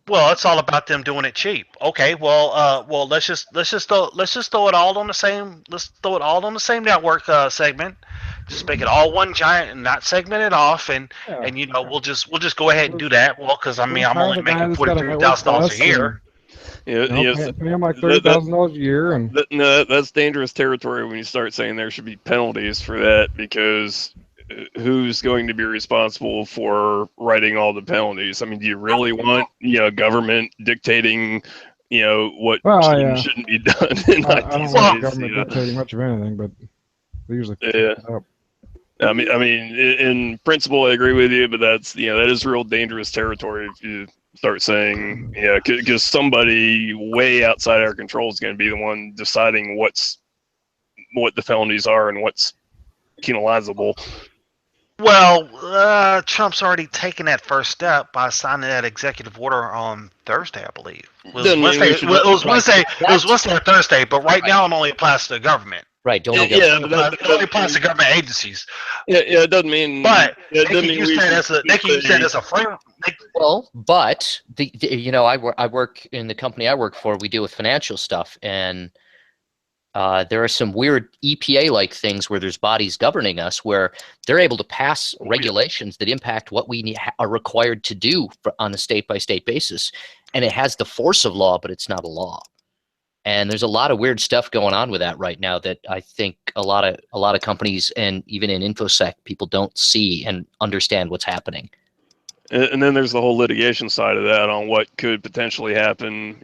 Well, it's all about them doing it cheap. Okay, well, let's just throw it all on the same. Let's throw it all on the same network segment. Just make it all one giant and not segment it off, and we'll just go ahead and do that. Well, because I'm only making $43,000 a year. Yeah, pay them like $30,000 a year, and no, that's dangerous territory when you start saying there should be penalties for that, because who's going to be responsible for writing all the penalties? I mean, do you really want government dictating what shouldn't be done? I don't want government dictating much of anything, but they usually it up. I mean, in principle, I agree with you, but that's that is real dangerous territory if you start saying because somebody way outside our control is going to be the one deciding what the felonies are and what's penalizable. Well, Trump's already taken that first step by signing that executive order on Thursday, I believe. It was Wednesday or Thursday, but right now it only applies to the government. Right. It only applies to government agencies. Yeah, it doesn't mean. But they can use that as a framework. Well, but I work in the company I work for. We deal with financial stuff, and there are some weird EPA-like things where there's bodies governing us where they're able to pass regulations that impact what we are required to do on a state-by-state basis, and it has the force of law, but it's not a law. And there's a lot of weird stuff going on with that right now that I think a lot of companies and even in InfoSec people don't see and understand what's happening. And then there's the whole litigation side of that on what could potentially happen,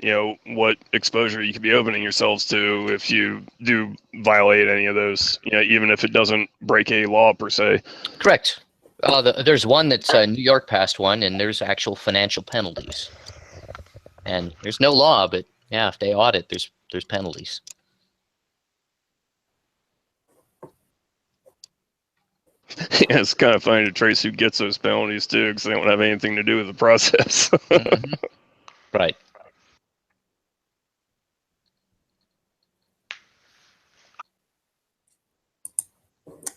what exposure you could be opening yourselves to if you do violate any of those, even if it doesn't break any law per se. Correct. There's one that's New York passed one, and there's actual financial penalties. And there's no law, but yeah, if they audit, there's penalties. Yeah, it's kind of funny to trace who gets those penalties too, because they don't have anything to do with the process. Mm-hmm. Right.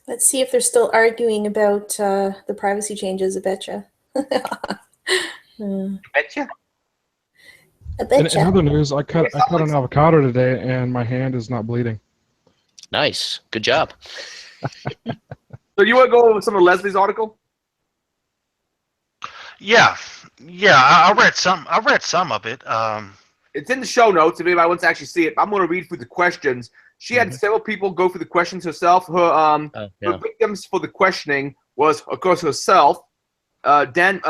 Let's see if they're still arguing about the privacy changes. I betcha. Betcha. I betcha. In other news, I cut an avocado today, and my hand is not bleeding. Nice. Good job. So you want to go over some of Leslie's article? Yeah. I read some of it. It's in the show notes if anybody wants to actually see it. I'm going to read through the questions. She had several people go through the questions herself. Her victims for the questioning was, of course, herself. Dan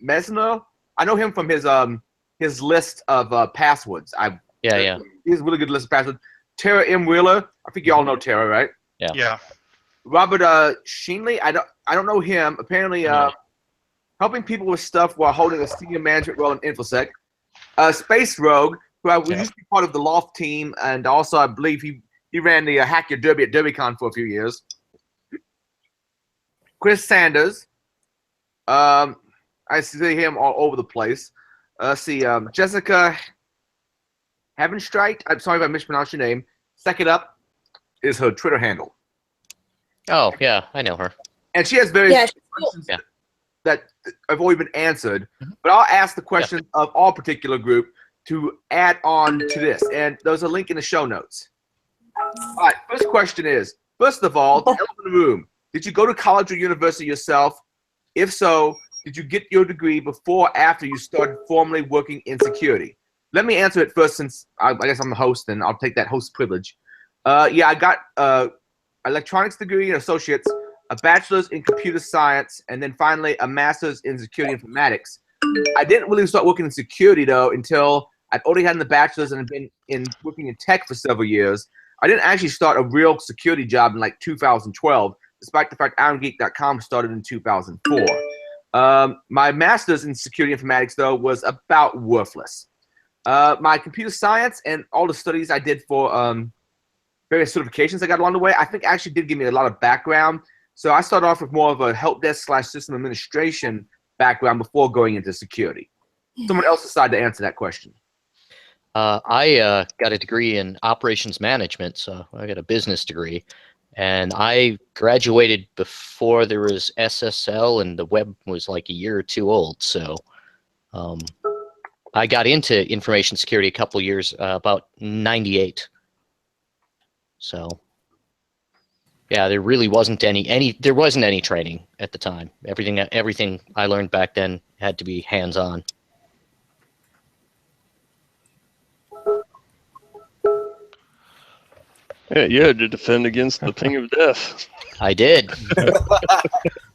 Mesner. I know him from his list of passwords. He has a really good list of passwords. Tara M. Wheeler. I think you all know Tara, right? Yeah. Robert Sheenley. I don't know him. Apparently, helping people with stuff while holding a senior management role in InfoSec. Space Rogue, who used to be part of the Loft team, and also I believe he ran the Hack Your Derby at DerbyCon for a few years. Chris Sanders. I see him all over the place. Jessica Havenstreit. I'm sorry if I mispronounced your name. Second up is her Twitter handle. Oh, yeah, I know her. And she has various questions that have already been answered. But I'll ask the questions of all particular group to add on to this. And there's a link in the show notes. All right, first question is, first of all, the elephant in the room. Did you go to college or university yourself? If so, did you get your degree before or after you started formally working in security? Let me answer it first since I guess I'm the host, and I'll take that host privilege. I got electronics degree and associates, a bachelor's in computer science, and then finally a master's in security informatics. I didn't really start working in security, though, until I'd already had the bachelor's and had been working in tech for several years. I didn't actually start a real security job in like 2012, despite the fact Irongeek.com started in 2004. My master's in security informatics, though, was about worthless. My computer science and all the studies I did for various certifications I got along the way, I think actually did give me a lot of background So I started off with more of a help desk / system administration background before going into security. Someone else decided to answer that question. I got a degree in operations management, so I got a business degree. And I graduated before there was SSL, and the web was like a year or two old. So I got into information security a couple years, about 98. So yeah, there really wasn't there wasn't any training at the time. Everything I learned back then had to be hands-on. Yeah, you had to defend against the ping of death. I did. and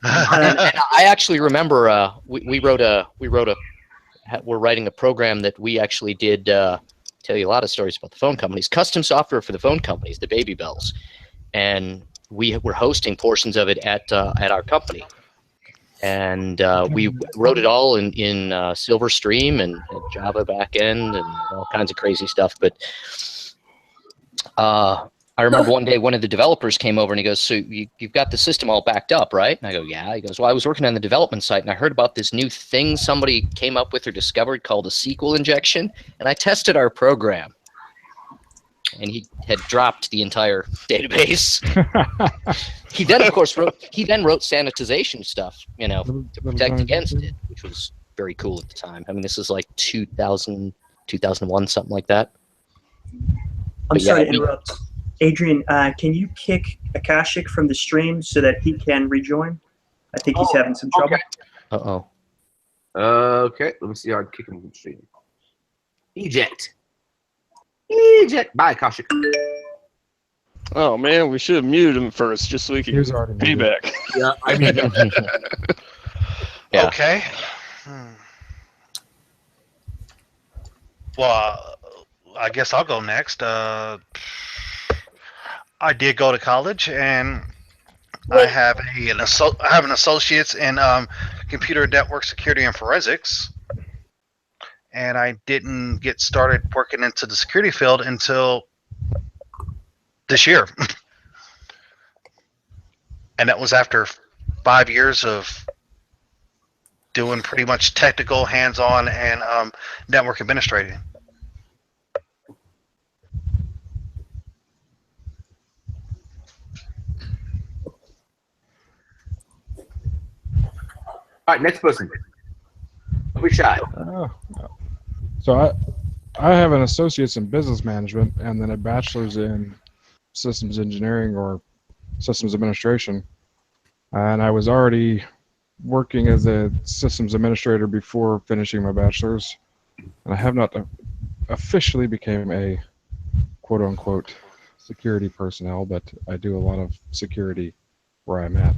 I actually remember we're writing a program that we actually did tell you a lot of stories about the phone companies, custom software for the phone companies, the Baby Bells, and we were hosting portions of it at our company, and we wrote it all in Silver Stream and Java backend and all kinds of crazy stuff. But I remember one day one of the developers came over and he goes, "So you've got the system all backed up, right?" And I go, "Yeah." He goes, "Well, I was working on the development site and I heard about this new thing somebody came up with or discovered called a SQL injection, and I tested our program." And he had dropped the entire database. He then, of course, wrote sanitization stuff, to protect against it, which was very cool at the time. I mean, this is like 2000, 2001, something like that. I'm sorry to interrupt. Adrian, can you kick Akashic from the stream so that he can rejoin? I think he's having some trouble. Okay. Uh-oh. Okay, let me see how I kick him from the stream. Eject. Eject. Bye, Akashic. Oh man, we should have muted him first, just so we could get feedback. Yeah, I mean. Yeah. Okay. Well, I guess I'll go next. I did go to college, and I have an associate's in computer network security and forensics. And I didn't get started working into the security field until this year. And that was after 5 years of doing pretty much technical, hands-on, and network administrating. All right, next person. Don't be shy. So I have an associate's in business management and then a bachelor's in systems engineering or systems administration. And I was already working as a systems administrator before finishing my bachelor's. And I have not officially became a quote-unquote security personnel, but I do a lot of security where I'm at.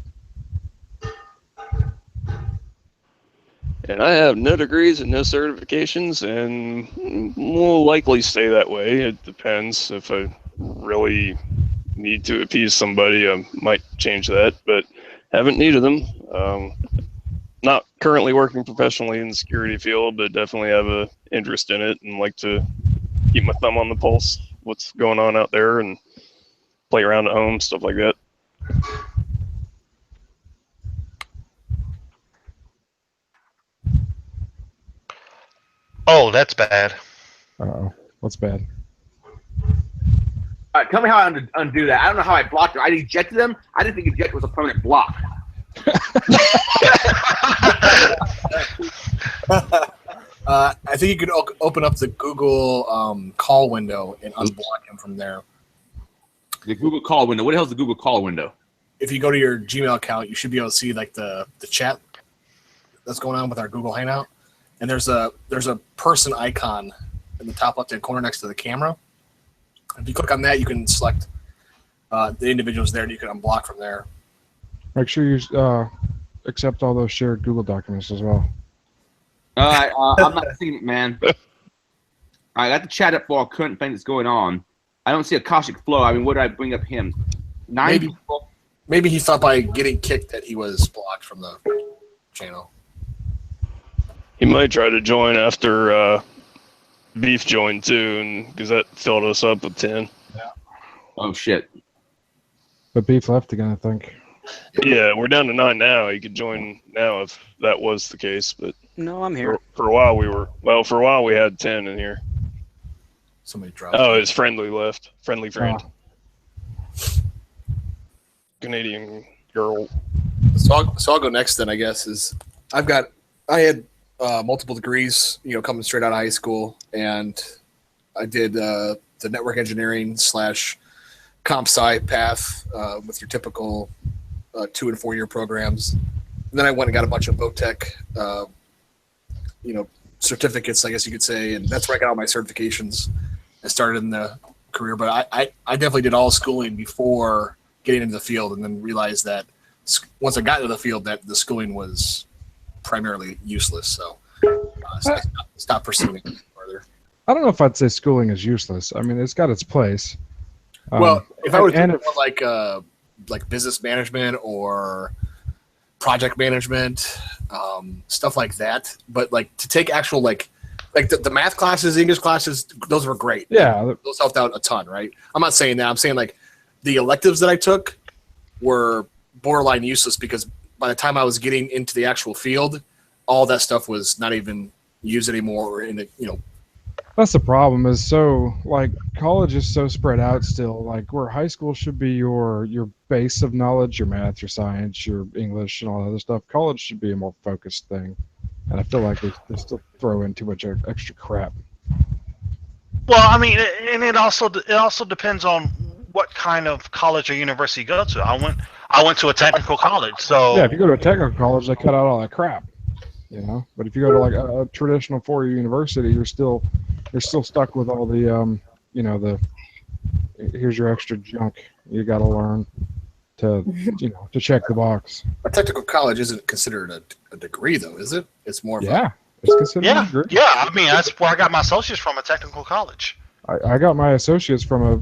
And I have no degrees and no certifications, and will likely stay that way. It depends. If I really need to appease somebody, I might change that, but haven't needed them. Not currently working professionally in the security field, but definitely have an interest in it and like to keep my thumb on the pulse, what's going on out there, and play around at home, stuff like that. Oh, that's bad. Uh-oh. What's bad? All right, tell me how I undo that. I don't know how I blocked it. I ejected them. I didn't think eject was a permanent block. I think you could open up the Google call window and unblock him from there. The Google call window. What the hell is the Google call window? If you go to your Gmail account, you should be able to see like the chat that's going on with our Google Hangout. And there's a person icon in the top left-hand corner next to the camera. If you click on that, you can select the individuals there, and you can unblock from there. Make sure you accept all those shared Google documents as well. All right, I'm not seeing it, man. I got the chat up for our current thing that's going on. I don't see a Akashic flow. I mean, what did I bring up him? Maybe he thought by getting kicked that he was blocked from the channel. He might try to join after Beef joined too, because that filled us up with 10. Yeah. Oh shit! But Beef left again, I think. Yeah, we're down to 9 now. You could join now if that was the case, but no, I'm here. For a while we had 10 in here. Somebody dropped. Oh, his friendly left. Friendly friend. Canadian girl. So I'll go next then. I guess I had multiple degrees, coming straight out of high school, and I did the network engineering / comp sci path with your typical 2 and 4 year programs. And then I went and got a bunch of boat tech, certificates, I guess you could say, and that's where I got all my certifications. I started in the career, but I definitely did all schooling before getting into the field, and then realized that once I got into the field, that the schooling was primarily useless. So I stopped pursuing it further. I don't know if I'd say schooling is useless. I mean, it's got its place. Well, if I was thinking more like business management or project management, stuff like that, but like to take actual like the math classes, English classes, those were great. Yeah, those helped out a ton, right? I'm not saying that. I'm saying like the electives that I took were borderline useless because by the time I was getting into the actual field, all that stuff was not even used anymore. Or in the that's the problem. Is so like college is so spread out still. Like where high school should be your base of knowledge, your math, your science, your English, and all that other stuff. College should be a more focused thing. And I feel like they still throw in too much extra crap. Well, I mean, and it also depends on what kind of college or university you go to. I went to a technical college, so yeah. If you go to a technical college, they cut out all that crap, But if you go to like a traditional 4-year university, you're still stuck with all the here's your extra junk you got to learn to to check the box. A technical college isn't considered a degree, though, is it? It's more. It's considered a degree. Yeah. I mean, that's where I got my associates from, a technical college. I got my associates from a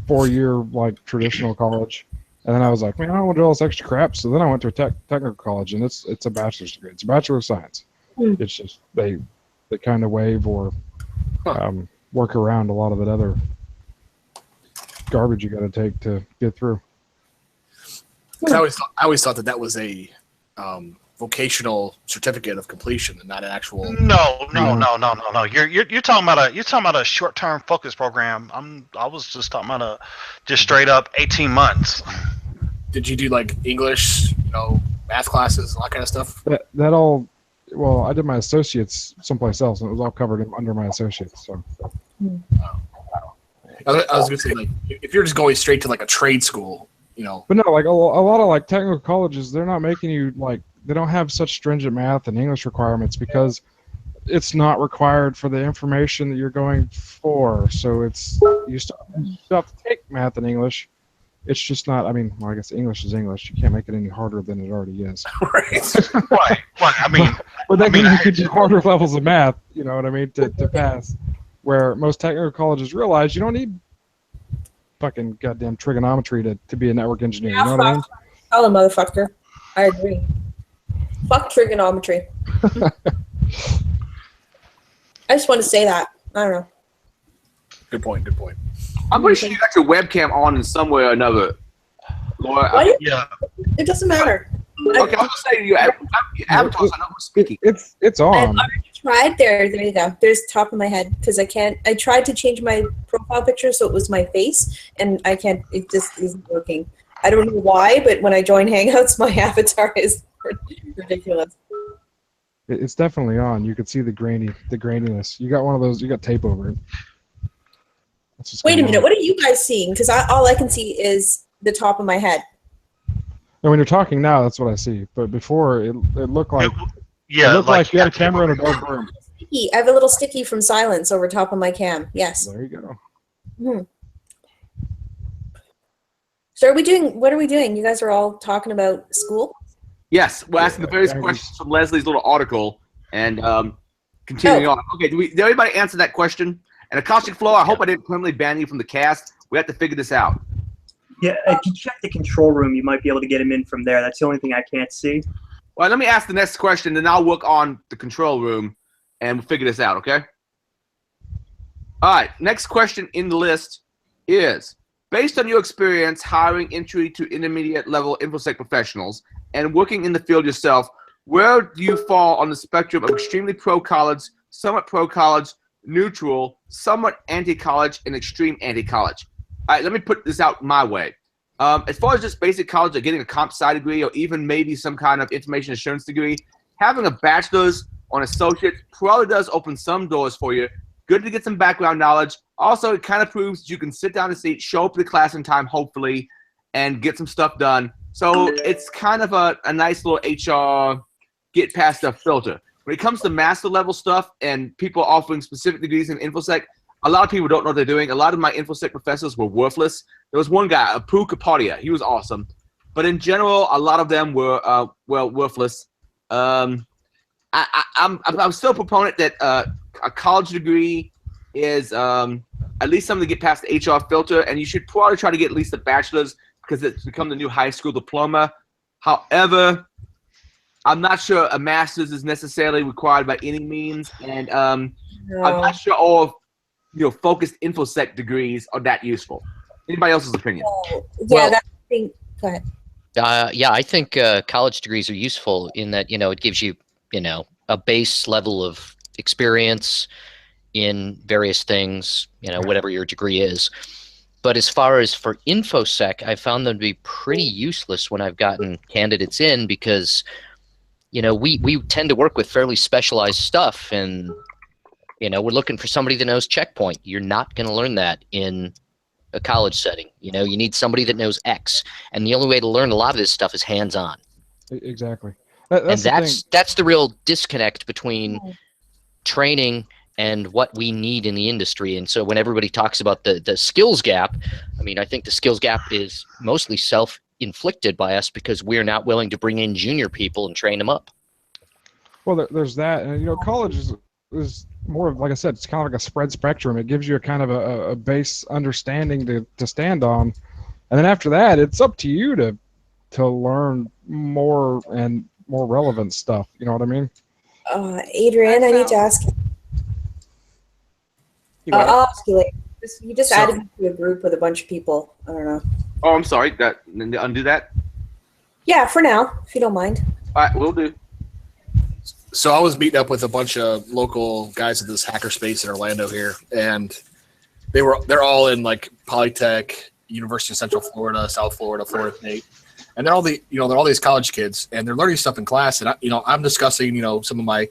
4-year like traditional college, and then I was like, man, I don't want to do all this extra crap. So then I went to a technical college, and it's a bachelor's degree. It's a bachelor of science. It's just they kind of waive or work around a lot of that other garbage you got to take to get through. I always thought that was a vocational certificate of completion and not an actual. No. You're talking about a short-term focus program. I was just talking about just straight up 18 months. Did you do like English, math classes, all that kind of stuff? That all. Well, I did my associates someplace else, and it was all covered under my associates. So. I was going to say, like, if you're just going straight to like a trade school, But no, like a lot of like technical colleges, they're not making you like they don't have such stringent math and English requirements because it's not required for the information that you're going for. So you still have to take math and English. It's just not. I mean, well, I guess English is English. You can't make it any harder than it already is. Right. Right. I mean, but that means you could do harder levels of math. You know what I mean? To pass. Where most technical colleges realize you don't need fucking goddamn trigonometry to be a network engineer. You know what I mean? Hello, motherfucker. I agree. Fuck trigonometry. I just want to say that. I don't know. Good point. I'm pretty sure you got your webcam on in some way or another, Laura. Yeah. It doesn't matter. Okay, I'm just saying your avatars are not speaking. It's on. I've already tried there. There you go. There's the top of my head because I can't. I tried to change my profile picture so it was my face, and I can't. It just isn't working. I don't know why, but when I join Hangouts, my avatar is ridiculous. It's definitely on. You could see the graininess. You got one of those. You got tape over it. Wait a minute. What are you guys seeing? Because all I can see is the top of my head. And when you're talking now, that's what I see. But before, it looked like you had a camera in a dark room. I have a little sticky from silence over top of my cam. Yes. There you go. So what are we doing? You guys are all talking about school? Yes, we're asking the various questions from Leslie's little article and continuing on. Okay, did everybody answer that question? And Akashic Flow, I hope I didn't permanently ban you from the cast. We have to figure this out. Yeah, if you check the control room, you might be able to get him in from there. That's the only thing I can't see. Well, let me ask the next question, then I'll work on the control room, and we'll figure this out, okay? All right, next question in the list is, based on your experience hiring entry to intermediate level InfoSec professionals and working in the field yourself, where do you fall on the spectrum of extremely pro-college, somewhat pro-college, neutral, somewhat anti-college, and extreme anti-college? All right, let me put this out my way. As far as just basic college or getting a comp sci degree or even maybe some kind of information assurance degree, having a bachelor's or an associate probably does open some doors for you. Good to get some background knowledge. Also, it kind of proves that you can sit down and seat, show up to the class in time, hopefully, and get some stuff done. So it's kind of a nice little HR get past the filter. When it comes to master level stuff and people offering specific degrees in InfoSec, a lot of people don't know what they're doing. A lot of my InfoSec professors were worthless. There was one guy, Apu Kapadia. He was awesome. But in general, a lot of them were, worthless. I'm still a proponent that a college degree is at least something to get past the HR filter, and you should probably try to get at least a bachelor's because it's become the new high school diploma. However, I'm not sure a master's is necessarily required by any means, and I'm not sure all of focused InfoSec degrees are that useful. Anybody else's opinion? Go ahead. Yeah, I think college degrees are useful in that it gives you a base level of experience in various things, whatever your degree is. But as far as for InfoSec, I found them to be pretty useless when I've gotten candidates in because we tend to work with fairly specialized stuff, and we're looking for somebody that knows checkpoint. You're not going to learn that in a college setting. You need somebody that knows X, and the only way to learn a lot of this stuff is hands-on. Exactly. That's the real disconnect between training and what we need in the industry. And so when everybody talks about the skills gap, I think the skills gap is mostly self-inflicted by us because we're not willing to bring in junior people and train them up. Well, there's that, and college is more of, like I said, it's kind of like a spread spectrum. It gives you a kind of a base understanding to stand on, and then after that, it's up to you to learn more and more relevant stuff. You know what I mean? Adrian, I need to ask you. I'll ask you later. You just added me to a group with a bunch of people. I don't know. Oh, I'm sorry. Undo that? Yeah, for now, if you don't mind. All right, we'll do. So I was meeting up with a bunch of local guys at this hackerspace in Orlando here, and they're all in like Polytech, University of Central Florida, South Florida, Florida State, and they're all these college kids, and they're learning stuff in class, and I'm discussing some of my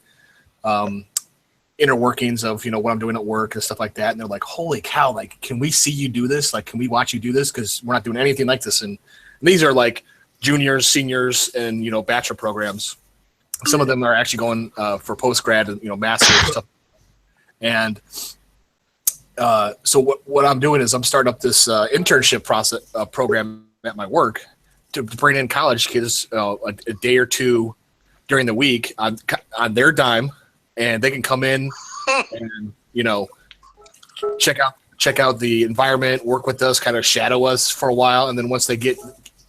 inner workings of what I'm doing at work and stuff like that, and they're like, "Holy cow! Like, can we see you do this? Like, can we watch you do this? Because we're not doing anything like this." And these are like juniors, seniors, and bachelor programs. Some of them are actually going for post-grad and master's stuff. And so what I'm doing is I'm starting up this internship program at my work to bring in college kids a day or two during the week on their dime, and they can come in and check out the environment, work with us, kind of shadow us for a while, and then once they get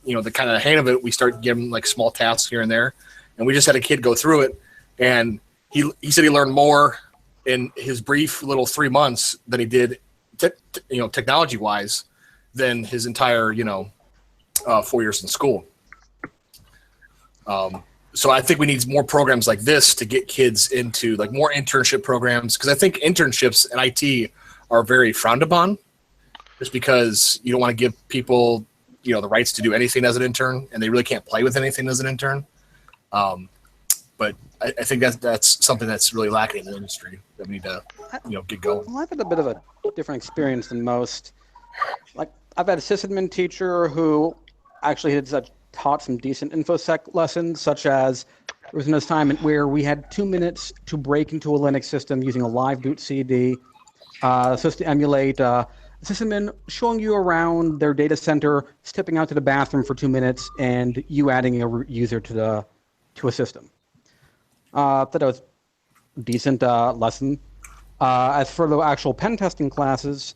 the kind of hang of it, we start giving them like small tasks here and there. And we just had a kid go through it, and he said he learned more in his brief little 3 months than he did, technology wise, than his entire 4 years in school. So I think we need more programs like this to get kids into like more internship programs, because I think internships in IT are very frowned upon, just because you don't want to give people the rights to do anything as an intern, and they really can't play with anything as an intern. But I think that's something that's really lacking in the industry that we need to get going. Well, I've had a bit of a different experience than most. Like, I've had a sysadmin teacher who actually had taught some decent InfoSec lessons, such as there was an assignment where we had 2 minutes to break into a Linux system using a live boot CD, supposed to emulate a sysadmin showing you around their data center, stepping out to the bathroom for 2 minutes, and you adding a user to a system. That was a decent lesson. As for the actual pen testing classes,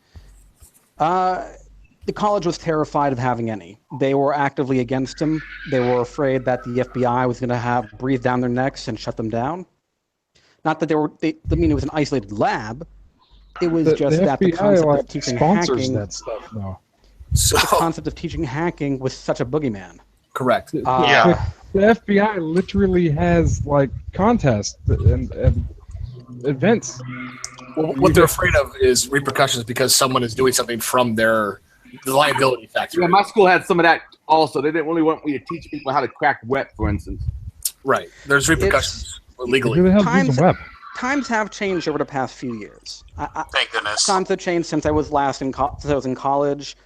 the college was terrified of having any. They were actively against them. They were afraid that the FBI was going to breathe down their necks and shut them down. Not that it was an isolated lab. It was just that the concept of teaching sponsors hacking. That stuff, though. the concept of teaching hacking was such a boogeyman. Correct. The FBI literally has like contests and events. Well, what they're afraid of is repercussions because someone is doing something from the liability factor. Yeah, my school had some of that also. They didn't really want me to teach people how to crack web, for instance. Right. There's repercussions legally. Times have changed over the past few years. Thank goodness. Times have changed since I was last since I was in college.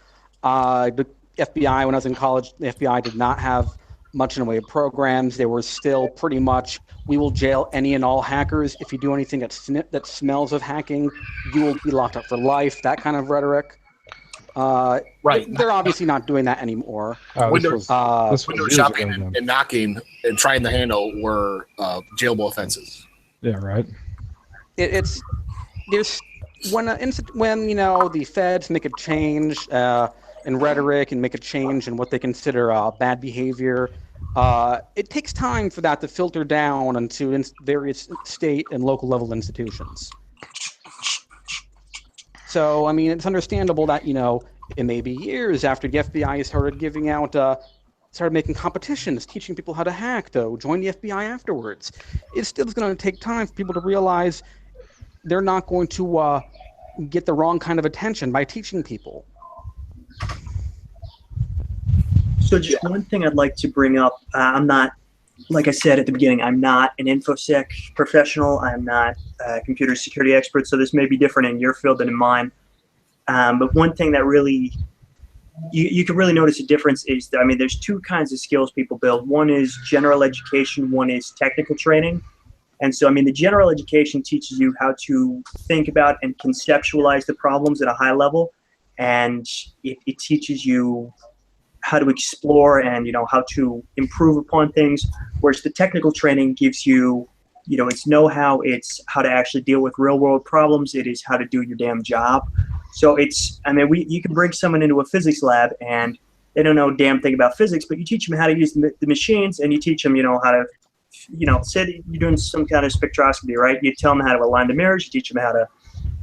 The FBI, when I was in college, the FBI did not have much in the way of programs. They were still pretty much, we will jail any and all hackers. If you do anything that smells of hacking, you will be locked up for life. That kind of rhetoric. Right. They're obviously not doing that anymore. Window shopping and knocking and trying the handle were jailable offenses. Yeah, right. There's when the feds make a change in rhetoric and make a change in what they consider bad behavior, it takes time for that to filter down into various state and local level institutions. So, I mean, it's understandable that, it may be years after the FBI started giving out, started making competitions, teaching people how to hack, though, join the FBI afterwards. It's still going to take time for people to realize they're not going to get the wrong kind of attention by teaching people. So just one thing I'd like to bring up, I'm not, like I said at the beginning, I'm not an InfoSec professional. I'm not a computer security expert, so this may be different in your field than in mine. But one thing that really, you can really notice a difference is that, there's two kinds of skills people build. One is general education, one is technical training. And so, the general education teaches you how to think about and conceptualize the problems at a high level. And it teaches you how to explore and, how to improve upon things. Whereas the technical training gives you, it's know-how, it's how to actually deal with real-world problems. It is how to do your damn job. So it's, you can bring someone into a physics lab and they don't know a damn thing about physics, but you teach them how to use the machines and you teach them, how to, say you're doing some kind of spectroscopy, right? You tell them how to align the mirrors, you teach them how to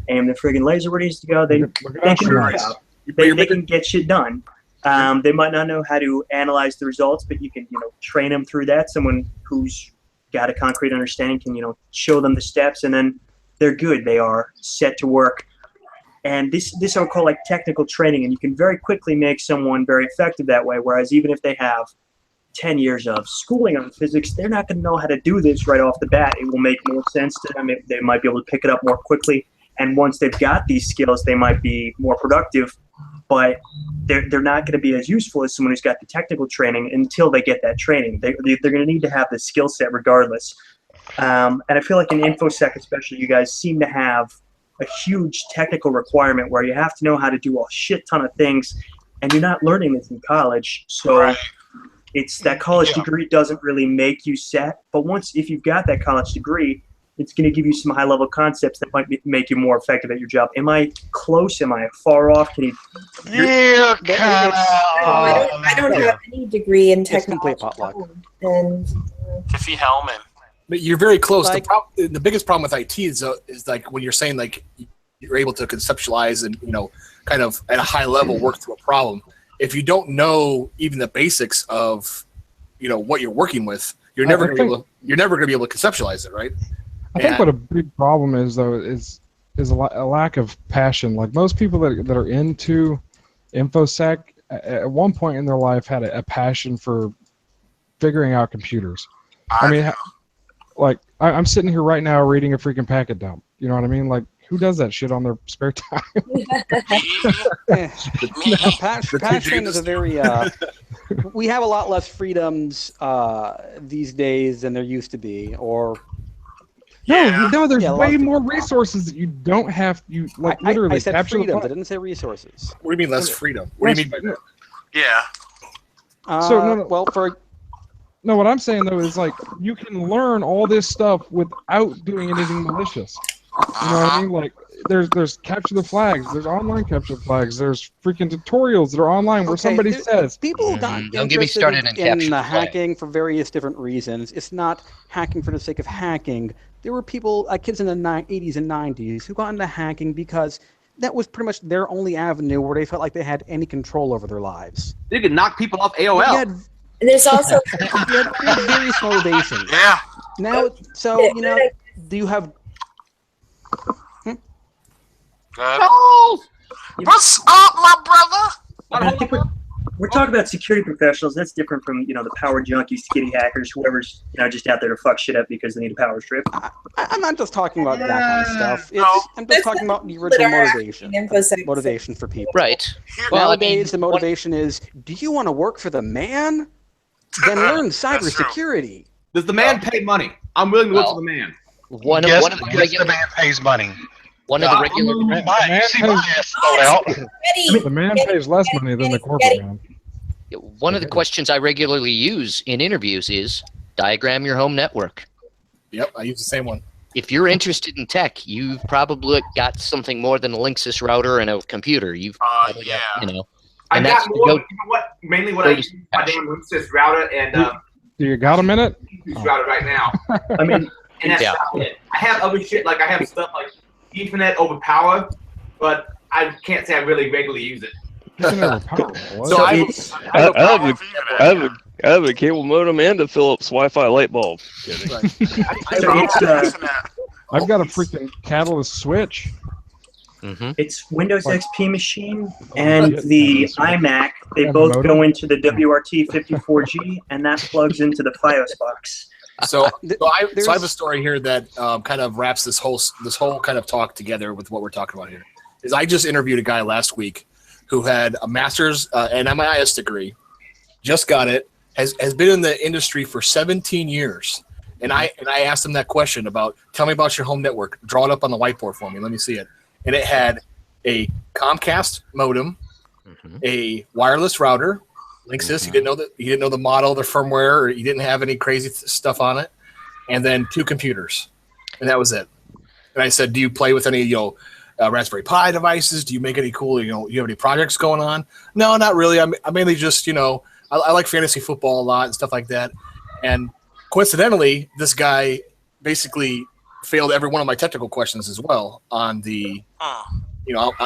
aim the friggin' laser where it needs to go. They can do it out. They can get shit done. They might not know how to analyze the results, but you can, train them through that. Someone who's got a concrete understanding can, show them the steps, and then they're good. They are set to work. And this I would call like technical training, and you can very quickly make someone very effective that way. Whereas even if they have 10 years of schooling on physics, they're not going to know how to do this right off the bat. It will make more sense to them. They might be able to pick it up more quickly. And once they've got these skills, they might be more productive. But they're not going to be as useful as someone who's got the technical training until they get that training. They're going to need to have the skill set regardless. And I feel like in InfoSec especially, you guys seem to have a huge technical requirement where you have to know how to do a shit ton of things, and you're not learning this in college. So it's that college degree doesn't really make you set. But if you've got that college degree, it's going to give you some high-level concepts that might make you more effective at your job. Am I close? Am I far off? Can you? I don't have any degree in technology. And Fifi Hellman. But you're very close. The biggest problem with IT is like when you're saying like you're able to conceptualize and kind of at a high level work through a problem. If you don't know even the basics of what you're working with, you're never going to be able to conceptualize it, right? I think what a big problem is though is a lack of passion. Like most people that are into InfoSec at one point in their life had a passion for figuring out computers. I'm sitting here right now reading a freaking packet dump. You know what I mean? Like, who does that shit on their spare time? Passion is a very. We have a lot less freedoms these days than there used to be, or. No, there's way more resources that you don't have. Literally I said capture freedoms. I didn't say resources. What do you mean less freedom? What do you mean by that? Yeah. No, what I'm saying though is like you can learn all this stuff without doing anything malicious. You know what I mean? Like there's capture the flags, there's online capture the flags, there's freaking tutorials that are online where somebody says people got don't get me started in hacking for various different reasons. It's not hacking for the sake of hacking. There were people, kids in the 80s and 90s, who got into hacking because that was pretty much their only avenue where they felt like they had any control over their lives. They could knock people off AOL. And there's also you had various motivations. Yeah. Now, so do you have? What's up, my brother? I think we're talking about security professionals. That's different from the power junkies, kitty hackers, whoever's just out there to fuck shit up because they need a power strip. I'm not just talking about that kind of stuff. I'm just talking about the original motivation for people. Right. Well, nowadays, the motivation is: do you want to work for the man? Then learn cybersecurity. Does the man pay money? I'm willing to work for the man. One of the man pays money. One of the regular the man pays less money than the corporate man. One of the questions I regularly use in interviews is diagram your home network. Yep, I use the same one. If you're interested in tech, you've probably got something more than a Linksys router and a computer. You've probably got, I got more. You know what? Mainly what I use my damn Linksys router and. Do you got a minute? Router right now. I mean, and that's not it. I have other shit like I have stuff like Ethernet over power, but I can't say I really regularly use it. So I have a cable modem and a Philips Wi-Fi light bulb. I've got a freaking Catalyst switch. It's Windows XP machine and the iMac. They both go into the WRT54G, and that plugs into the FiOS box. So I have a story here that kind of wraps this whole kind of talk together with what we're talking about here. Is I just interviewed a guy last week who had a master's and MIS degree, just got it, has been in the industry for 17 years. And I asked him that question about, tell me about your home network. Draw it up on the whiteboard for me. Let me see it. And it had a Comcast modem, a wireless router, Linksys. He didn't know the model, the firmware, or he didn't have any crazy stuff on it, and then 2 computers, and that was it. And I said, "Do you play with any Raspberry Pi devices? Do you make any cool you have any projects going on?" No, not really. I mainly just I like fantasy football a lot and stuff like that. And coincidentally, this guy basically failed every one of my technical questions as well on the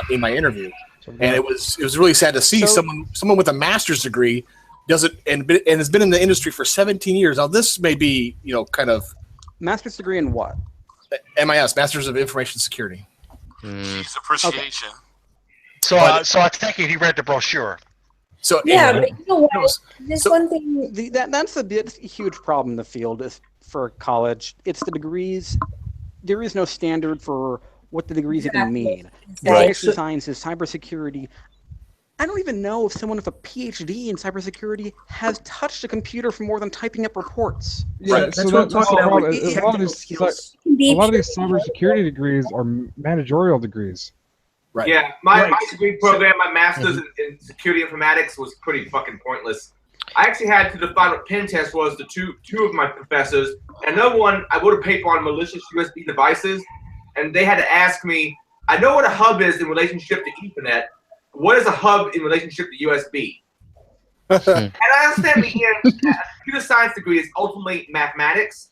in my interview. And it was really sad to see someone with a master's degree does it and has been in the industry for 17 years. Now this may be kind of master's degree in what? MIS, Masters of Information Security. Jeez, appreciation. Okay. So I take it he read the brochure. So yeah, but you know what? One thing that's a huge problem in the field is for college. It's the degrees. There is no standard for what the degrees even mean. Information sciences, cybersecurity. I don't even know if someone with a PhD in cybersecurity has touched a computer for more than typing up reports. Yeah, that's what I'm talking about. A lot of these cybersecurity degrees are managerial degrees. Right. Yeah, my degree program, my master's in security informatics was pretty fucking pointless. I actually had to define what pen test was to two of my professors. Another one, I wrote a paper on malicious USB devices, and they had to ask me, I know what a hub is in relationship to Ethernet. What is a hub in relationship to USB? And I understand a computer science degree is ultimately mathematics,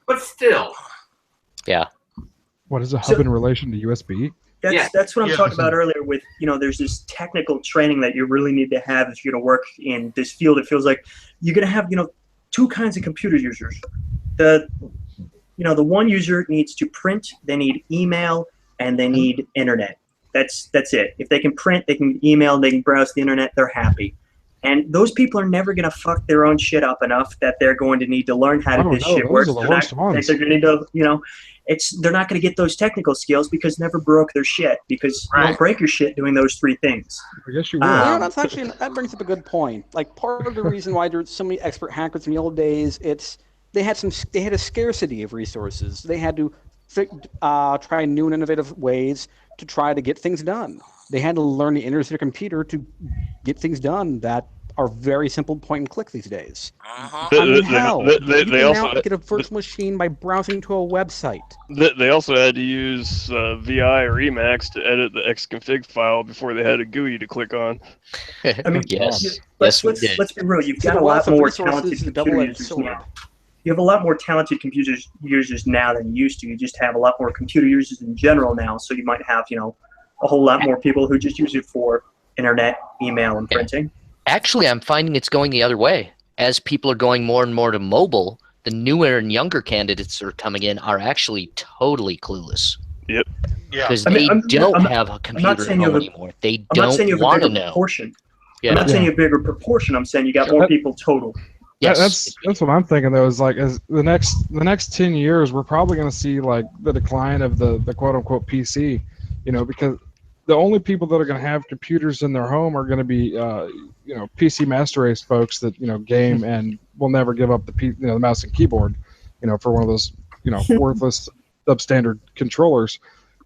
but still. Yeah. What is a hub in relation to USB? That's what I'm talking about earlier with, there's this technical training that you really need to have if you're going to work in this field. It feels like you're going to have, 2 kinds of computer users. The one user needs to print, they need email, and they need internet. That's it. If they can print, they can email, they can browse the internet, they're happy. And those people are never going to fuck their own shit up enough that they're going to need to learn how this shit works. They're going to need to, they're not going to get those technical skills because never broke their shit, because you don't break your shit doing those 3 things. I guess you will. That brings up a good point. Like, part of the reason why there's so many expert hackers in the old days, they had a scarcity of resources. They had to try new and innovative ways to try to get things done. They had to learn the internet of their computer to get things done that are very simple point and click these days. You can now get a virtual machine by browsing to a website. They also had to use VI or Emacs to edit the xconfig file before they had a GUI to click on. I mean, yes. Let's be real. You've got a lot more talented computer users now. You have a lot more talented computer users now than you used to. You just have a lot more computer users in general now. So you might have, a whole lot more people who just use it for internet, email, and printing. Actually, I'm finding it's going the other way. As people are going more and more to mobile, the newer and younger candidates that are coming in are actually totally clueless. Yep. Yeah. Because they don't have a computer at home anymore. They don't want to know. Yeah. I'm not saying a bigger proportion. I'm saying you got more people total. Yes. That's what I'm thinking though. Is like as the next 10 years, we're probably going to see like the decline of the quote unquote PC. You know, because the only people that are going to have computers in their home are going to be PC master race folks that game and will never give up the mouse and keyboard, for one of those worthless substandard controllers,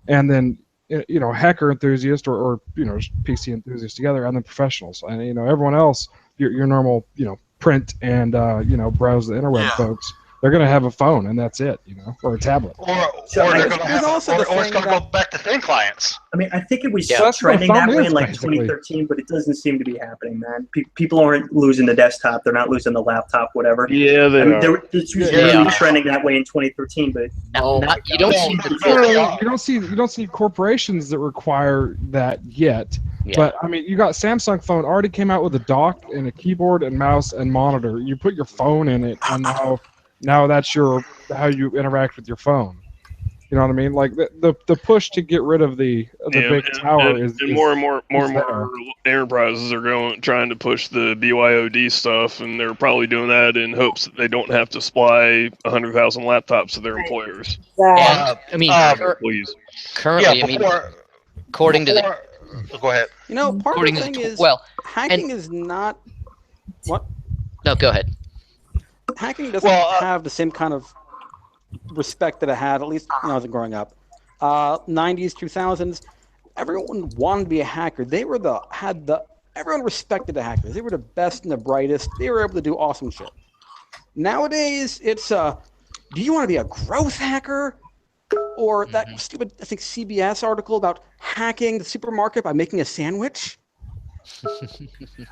and then hacker enthusiasts or PC enthusiasts together, and then professionals, and everyone else, your normal print and browse the interweb folks. They're going to have a phone, and that's it, or a tablet. Or they're going to have, or it's going to go back to thin clients. I mean, I think it was trending that way in like 2013, but it doesn't seem to be happening, man. People aren't losing the desktop; they're not losing the laptop, whatever. Yeah, it's really trending that way in 2013, but you don't see corporations that require that yet. Yeah. But I mean, you got Samsung phone already came out with a dock and a keyboard and mouse and monitor. You put your phone in it, and now that's how you interact with your phone. You know what I mean? Like the push to get rid of the big tower is more and more enterprises are trying to push the BYOD stuff, and they're probably doing that in hopes that they don't have to supply 100,000 laptops to their employers. Please. Currently, according to the. Go ahead. Part of the thing is hacking is not what. No, go ahead. Hacking doesn't have the same kind of respect that it had, at least when I was growing up. 90s, 2000s, everyone wanted to be a hacker. Everyone respected the hackers. They were the best and the brightest. They were able to do awesome shit. Nowadays, it's do you want to be a growth hacker? Or that stupid, I think, CBS article about hacking the supermarket by making a sandwich?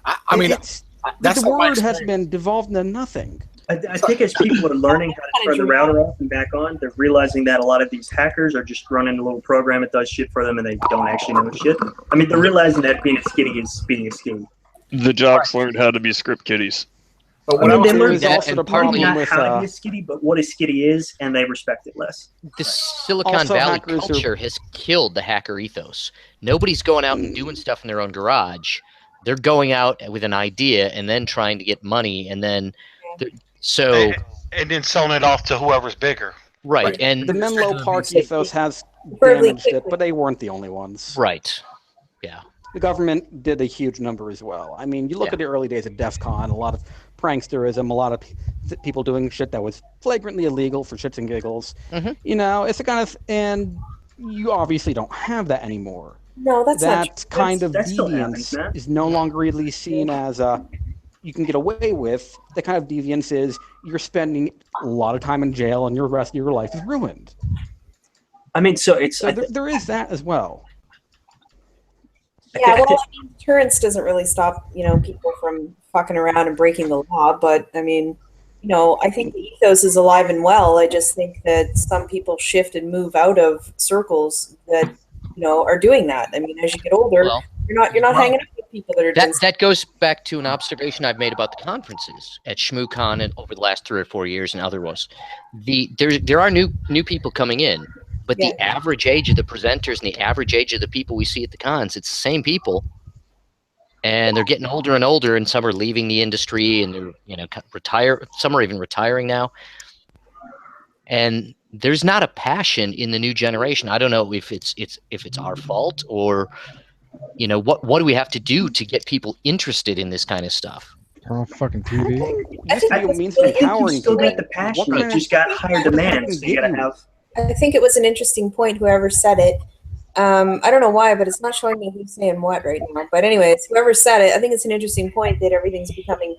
I mean, the word has been devolved into nothing. I think as people are learning how to turn the router off and back on, they're realizing that a lot of these hackers are just running a little program that does shit for them, and they don't actually know shit. I mean, they're realizing that being a skitty is being a skitty. The jocks learned how to be script kiddies. But what they learned also the problem with how to be a skitty, but what a skitty is, and they respect it less. The Silicon Valley culture has killed the hacker ethos. Nobody's going out and doing stuff in their own garage. They're going out with an idea and then trying to get money, and then and then selling it off to whoever's bigger. Right, and the Menlo Park ethos has damaged it, but they weren't the only ones. Right. Yeah. The government did a huge number as well. I mean, you look at the early days of DEF CON, a lot of pranksterism, a lot of people doing shit that was flagrantly illegal for shits and giggles. Mm-hmm. It's the kind of, and you obviously don't have that anymore. No, that's not that kind of deviance is no longer really seen as you can get away with. The kind of deviance is you're spending a lot of time in jail and your rest of your life is ruined. I mean, so it's there is that as well. Yeah, well, I mean, deterrence doesn't really stop, people from fucking around and breaking the law. But I mean, I think the ethos is alive and well. I just think that some people shift and move out of circles that, are doing that. I mean, as you get older, you're not hanging out with people that are doing that goes back to an observation I've made about the conferences at ShmooCon and over the last 3 or 4 years and otherwise. There are new people coming in. But the average age of the presenters and the average age of the people we see at the cons, it's the same people. And they're getting older and older, and some are leaving the industry and they're some are even retiring now. And there's not a passion in the new generation. I don't know if it's our fault or what do we have to do to get people interested in this kind of stuff? Turn off fucking TV. I think you still got the passion. You just got higher demands. So you gotta have. I think it was an interesting point, whoever said it. I don't know why, but it's not showing me who's saying what right now. But anyways, whoever said it, I think it's an interesting point that everything's becoming,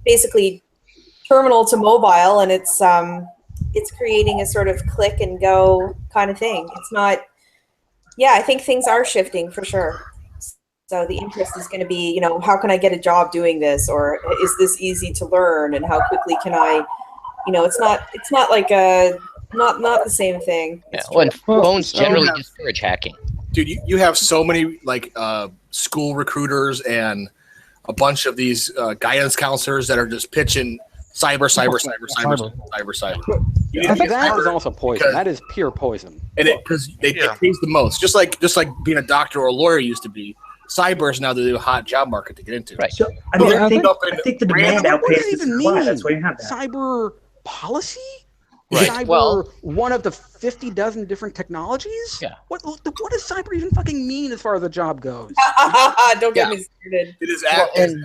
basically terminal to mobile, and it's creating a sort of click and go kind of thing. It's not. Yeah, I think things are shifting for sure. So the interest is going to be, how can I get a job doing this, or is this easy to learn, and how quickly can I? It's not like Not the same thing. Yeah, when phones generally discourage hacking. Dude, you have so many like school recruiters and a bunch of these guidance counselors that are just pitching cyber. Yeah. That is also poison. That is pure poison. And because they pays the most, just like being a doctor or a lawyer used to be. Cyber is now the hot job market to get into. Right. So, I mean, I think the demand outpaces the supply. That's why you have that. Cyber policy? Right. Cyber, one of the 50 dozen different technologies? Yeah. What does cyber even fucking mean as far as the job goes? Don't get me started. It is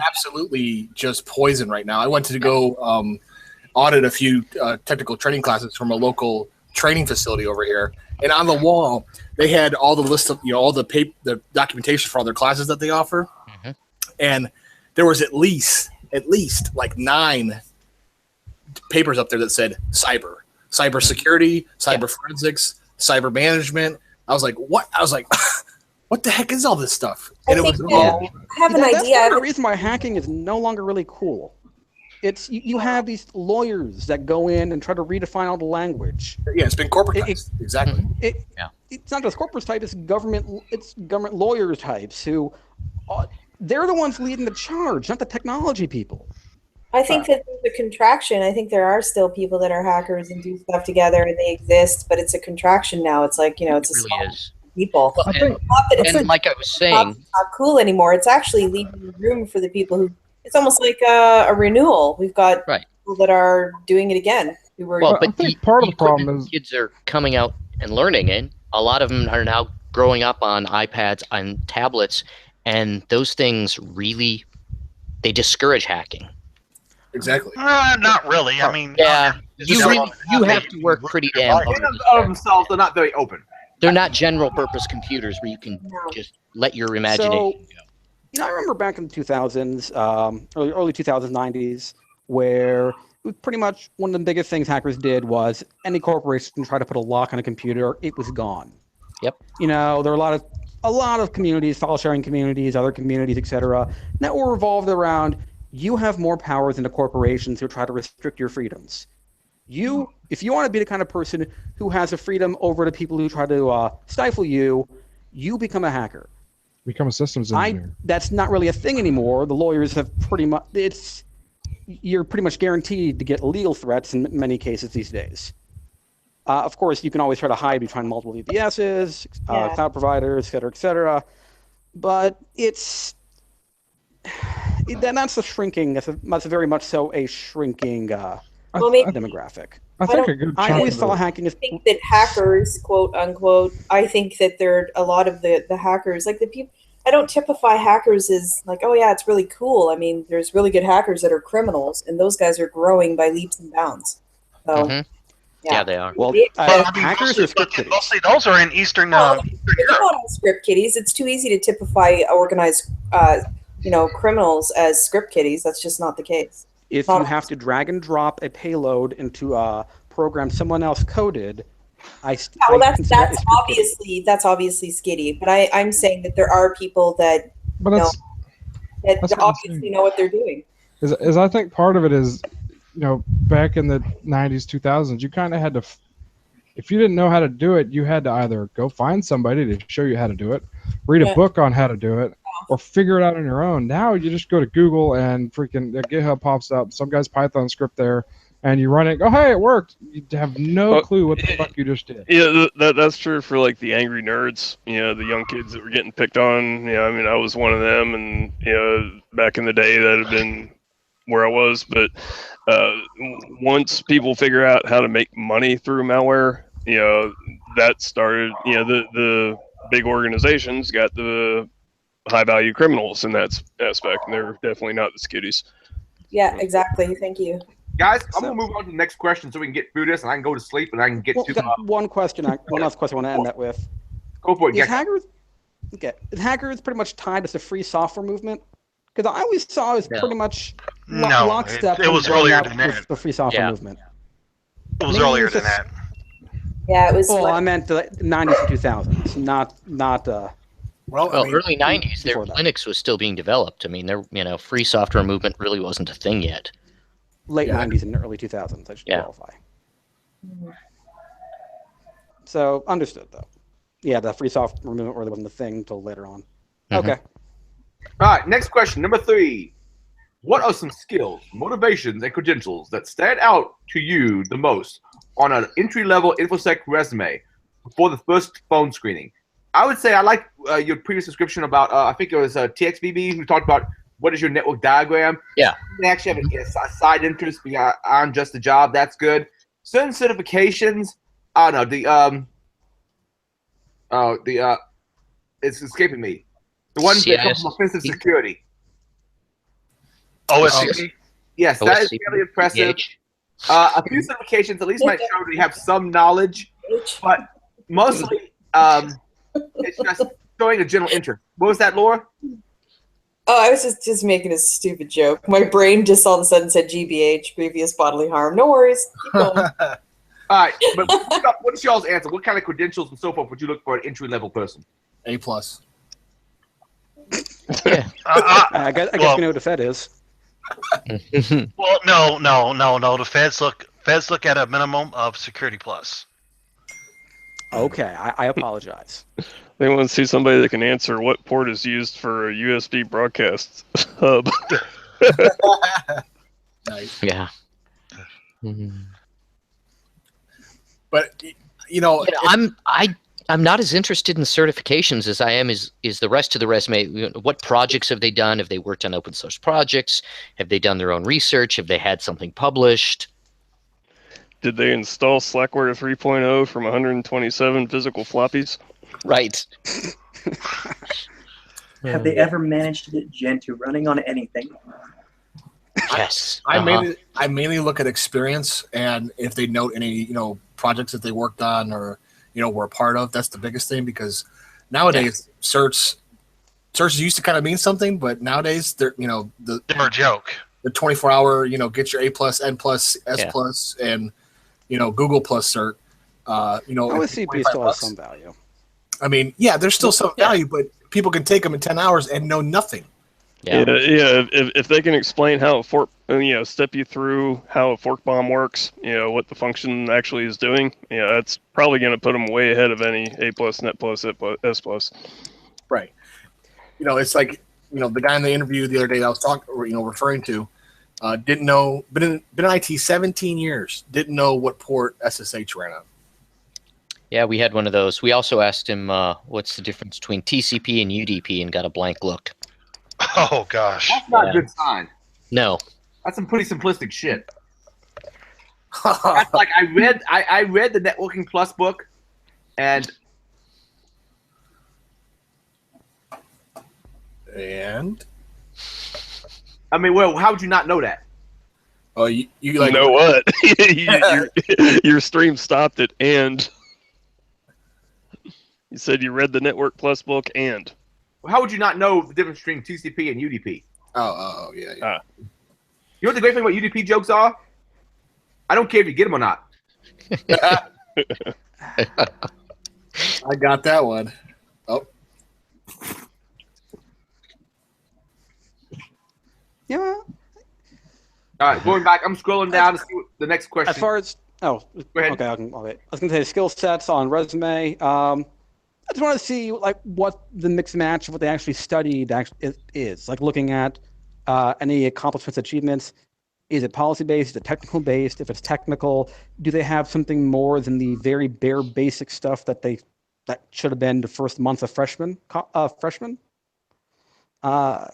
absolutely just poison right now. I went to go audit a few technical training classes from a local training facility over here, and on the wall they had all the list of all the documentation for all their classes that they offer, and there was at least like 9 papers up there that said cyber security, cyber forensics, cyber management. I was like, what? What the heck is all this stuff? And it was all. I have an idea. That's the reason why hacking is no longer really cool. It's you have these lawyers that go in and try to redefine all the language. Yeah, it's been corporatized. Exactly. It's not just corporate type; it's government lawyer types who they're the ones leading the charge, not the technology people. I think that there's a contraction. I think there are still people that are hackers and do stuff together, and they exist, but it's a contraction now. It's like it's a small people. And like I was saying, it's not cool anymore. It's actually leaving room for the people who. It's almost like a renewal. We've got people that are doing it again. But I think part of the problem is kids are coming out and learning, and a lot of them are now growing up on iPads and tablets, and those things really they discourage hacking. Exactly. Not really. I mean, you have to work pretty damn hard. In and of themselves, they're not very open. They're not general purpose computers where you can just let your imagination go. I remember back in the 2000s, early 2090s, where pretty much one of the biggest things hackers did was any corporation try to put a lock on a computer, it was gone. Yep. There are a lot of communities, file sharing communities, other communities, etc., that were revolved around you have more powers than the corporations who try to restrict your freedoms. If you want to be the kind of person who has a freedom over the people who try to stifle you, you become a hacker. Become a systems engineer. That's not really a thing anymore. The lawyers have pretty much you're pretty much guaranteed to get legal threats in many cases these days. Of course, you can always try to hide behind multiple VPSs, cloud providers, et cetera. But that's a shrinking. That's very much so a shrinking demographic. I always saw hacking as. I think that hackers, quote unquote, I think that they're a lot of the hackers, like the people. I don't typify hackers as like, oh yeah, it's really cool. I mean, there's really good hackers that are criminals, and those guys are growing by leaps and bounds. So, yeah, they are. Well, hackers are script kiddies. Mostly those are in Eastern Europe. They're not all script kiddies. It's too easy to typify organized, criminals as script kiddies. That's just not the case. If you have to drag and drop a payload into a program someone else coded, that's obviously skitty. But I'm saying that there are people that obviously know what they're doing. Is I think part of it is, back in the 90s, 2000s, you kind of had to, if you didn't know how to do it, you had to either go find somebody to show you how to do it, read a book on how to do it, or figure it out on your own. Now you just go to Google and freaking GitHub pops up, some guy's Python script there, and you run it, go, hey, it worked. You have no clue what the fuck you just did. Yeah, that's true for like the angry nerds, the young kids that were getting picked on. I was one of them, and back in the day that had been where I was. But once people figure out how to make money through malware, that started. The big organizations got the high value criminals in that aspect, and they're definitely not the skitties. Yeah, exactly. Thank you. Guys, I'm going to move on to the next question so we can get through this and I can go to sleep and I can get to one last question I want to end that with. Go for it. Is hackers pretty much tied to the free software movement? Because I always saw it as pretty much lockstep. It was earlier than that. The free software movement. It was earlier than that. Yeah, it was. Well, I meant the 90s and 2000s, not. Early 90s, Linux was still being developed. I mean, free software movement really wasn't a thing yet. Late 90s and early 2000s, I should qualify. So understood though. Yeah, the free software movement really wasn't a thing until later on. Mhm. Okay. All right, next question, number 3. What are some skills, motivations, and credentials that stand out to you the most on an entry-level InfoSec resume before the first phone screening? I would say I like your previous description about, I think it was TXBB, who talked about what is your network diagram. Yeah. They actually have a side interest beyond just the job. That's good. Certain certifications, I don't know, it's escaping me. The ones that come from offensive security. OSCP? Yes, that is really impressive. A few certifications at least might show that you have some knowledge, but mostly it's just showing a general interest. What was that, Laura? Oh, I was just making a stupid joke. My brain just all of a sudden said GBH, previous bodily harm. No worries. Keep going. All right, but what's y'all's answer? What kind of credentials and so forth would you look for an entry-level person? A+. Yeah. I guess we know what the Fed is. Well, no. The feds look at a minimum of Security Plus. Okay, I apologize. They want to see somebody that can answer what port is used for a USB broadcast hub. Nice. Yeah. But I'm not as interested in certifications as I am is the rest of the resume. What projects have they done? Have they worked on open source projects? Have they done their own research? Have they had something published? Did they install Slackware 3.0 from 127 physical floppies? Right. Have they ever managed to get Gentoo running on anything? Yes. I mainly look at experience, and if they note any projects that they worked on or were a part of. That's the biggest thing, because nowadays certs used to kind of mean something, but nowadays they're they're a joke. The 24-hour get your A+, N+, S+, and Google Plus cert. OSCP still has some value. I mean, yeah, there's still some value, but people can take them in 10 hours and know nothing. Yeah. If they can explain how a fork, step you through how a fork bomb works, what the function actually is doing, that's probably going to put them way ahead of any A+, Net+, S+. Right. It's like the guy in the interview the other day that I was referring to, didn't know, been in IT 17 years, didn't know what port SSH ran on. Yeah, we had one of those. We also asked him what's the difference between TCP and UDP and got a blank look. Oh gosh, that's not a good sign. No, that's some pretty simplistic shit. That's like I read the Networking Plus book, and I mean, well, how would you not know that? Oh, you like know what? your stream stopped it, and you said you read the Network Plus book, and. How would you not know the difference between TCP and UDP? Oh, yeah. You know what the great thing about UDP jokes are? I don't care if you get them or not. I got that one. Oh. Yeah. All right, going back, I'm scrolling down to see what the next question. As far as go ahead. Okay, I was going to say skill sets on resume. I just want to see what the mix and match of what they actually studied is. Like looking at any accomplishments, achievements. Is it policy based? Is it technical based? If it's technical, do they have something more than the very bare basic stuff that should have been the first month of freshman? And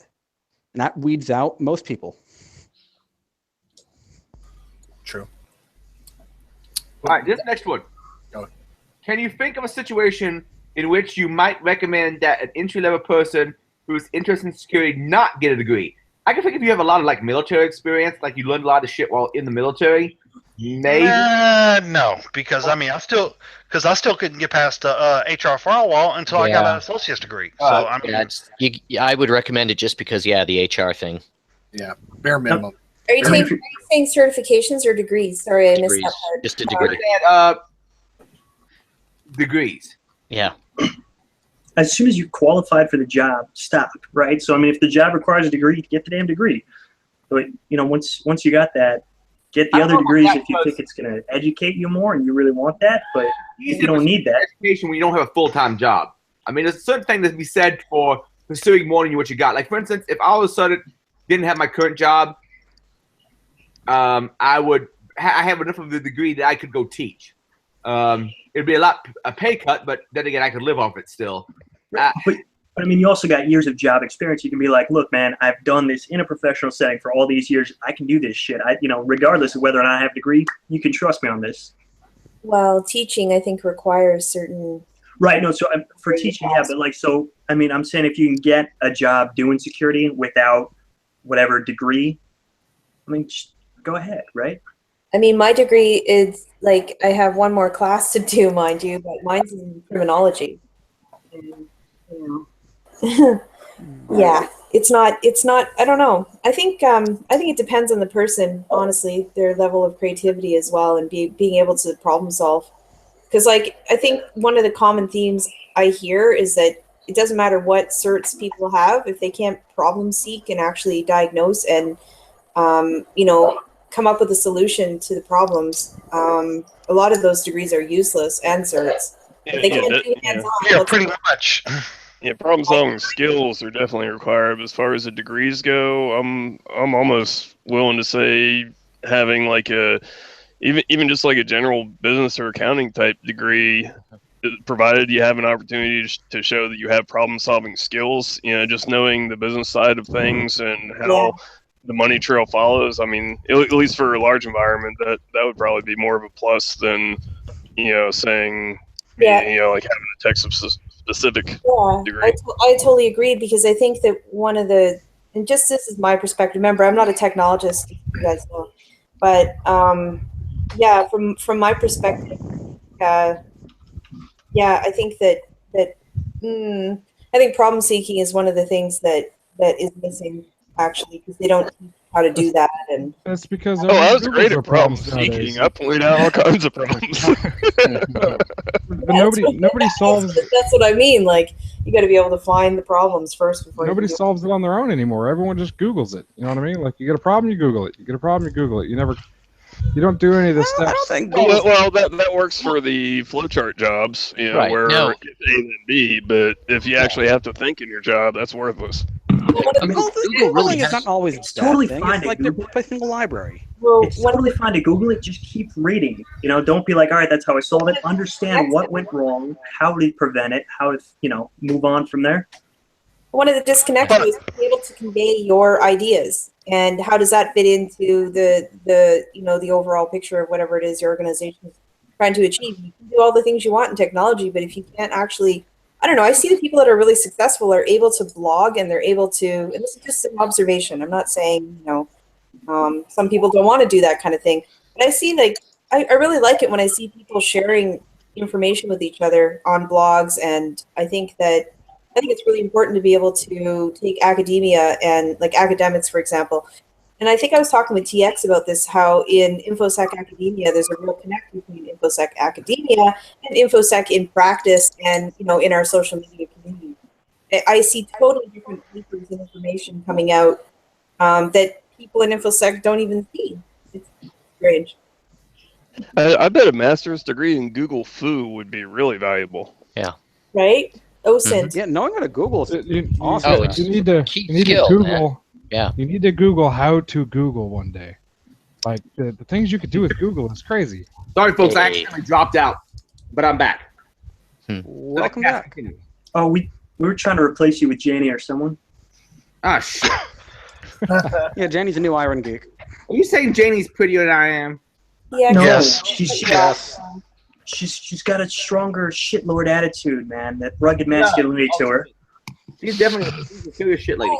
that weeds out most people. True. All right, this next one. Can you think of a situation in which you might recommend that an entry-level person who's interested in security not get a degree? I can think if you have a lot of military experience, like you learned a lot of shit while in the military, maybe. No, because I still couldn't get past the HR firewall until I got an associate's degree. So I would recommend it just because the HR thing. Yeah, bare minimum. Are you saying certifications or degrees? Sorry, I missed that part. Just a degree. Degrees. Yeah. As soon as you qualified for the job, stop, right? So, I mean, if the job requires a degree, get the damn degree. But, once you got that, Get the other degrees if you think it's going to educate you more and you really want that, but if you don't need that. Education when you don't have a full-time job. I mean, there's a certain thing that can be said for pursuing more than what you got. Like, for instance, if all of a sudden didn't have my current job, I have enough of the degree that I could go teach. It'd be a pay cut, but then again, I could live off it still. But I mean, you also got years of job experience. You can be like, look, man, I've done this in a professional setting for all these years. I can do this shit. Regardless of whether or not I have a degree, you can trust me on this. Well, teaching, I think, requires certain. Right. No. So for teaching, yeah, but I'm saying if you can get a job doing security without whatever degree, I mean, just go ahead, right? I mean, my degree is I have one more class to do, mind you, but mine's in criminology. And, yeah, it's not, I don't know. I think it depends on the person, honestly, their level of creativity as well, and being able to problem solve. Because I think one of the common themes I hear is that it doesn't matter what certs people have, if they can't problem seek and actually diagnose and, come up with a solution to the problems. A lot of those degrees are useless and certs. Yeah, pretty much. Yeah, problem solving skills are definitely required. But as far as the degrees go, I'm almost willing to say having even just a general business or accounting type degree, provided you have an opportunity to show that you have problem solving skills. Just knowing the business side of things and how the money trail follows. I mean, at least for a large environment, that would probably be more of a plus than saying having a tech specific degree. I totally agree, because I think that one of the, and just this is my perspective, remember, I'm not a technologist, you guys know, but from my perspective, I think that I think problem seeking is one of the things that is missing, actually, because they don't teach how to do that. And that's because I was great at problem seeking. I pointed out all kinds of problems. But nobody solves. That's what I mean. You got to be able to find the problems first before. Nobody solves it on their own anymore. Everyone just Googles it. You know what I mean? You get a problem, you Google it. You get a problem, you Google it. You don't do any of this stuff. I don't think that works for the flowchart jobs, where it's A and B. But if you actually have to think in your job, that's worthless. Google really is not always it's totally thing. fine. It's like they're replacing the library. Well, it's totally fine to Google it. Just keep reading. Don't be like, all right, that's how I solve it. Understand what went wrong, how to prevent it, how to move on from there. One of the disconnects is being able to convey your ideas, and how does that fit into the overall picture of whatever it is your organization is trying to achieve. You can do all the things you want in technology, but if you can't actually, I don't know, I see the people that are really successful are able to blog, and they're able to, and this is just an observation, I'm not saying, some people don't want to do that kind of thing, but I see I really like it when I see people sharing information with each other on blogs, and I think it's really important to be able to take academia and academics, for example. And I think I was talking with TX about this, how in InfoSec academia, there's a real connect between InfoSec academia and InfoSec in practice and, in our social media community. I see totally different papers and information coming out that people in InfoSec don't even see. It's strange. I bet a master's degree in Google Foo would be really valuable. Yeah. Right? OSINT. Yeah, knowing how to Google is awesome. Oh, you need to Google. Man. Yeah. You need to Google how to Google one day. The things you could do with Google is crazy. Sorry, folks, I actually dropped out, but I'm back. Welcome back. Oh, we were trying to replace you with Janie or someone. Ah, shit. Yeah, Janie's a new Irongeek. Are you saying Janie's prettier than I am? Yeah. No, yes. She's got a stronger shitlord attitude, man. That rugged masculinity to her. She's definitely a serious shit lady.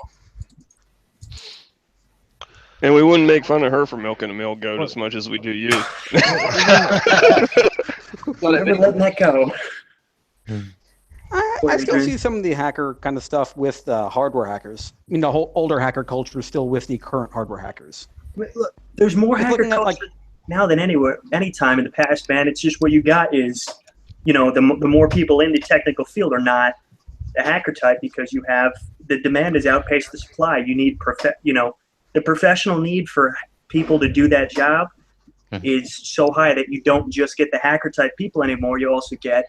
And we wouldn't make fun of her for milking a milk goat as much as we do you. Never letting that go. I still see some of the hacker kind of stuff with hardware hackers. The whole older hacker culture is still with the current hardware hackers. Look, there's more hacker culture now than any time in the past, man. It's just what you got is, the more people in the technical field are not the hacker type, because you have the demand has outpaced the supply. You need the professional need for people to do that job is so high that you don't just get the hacker type people anymore. You also get,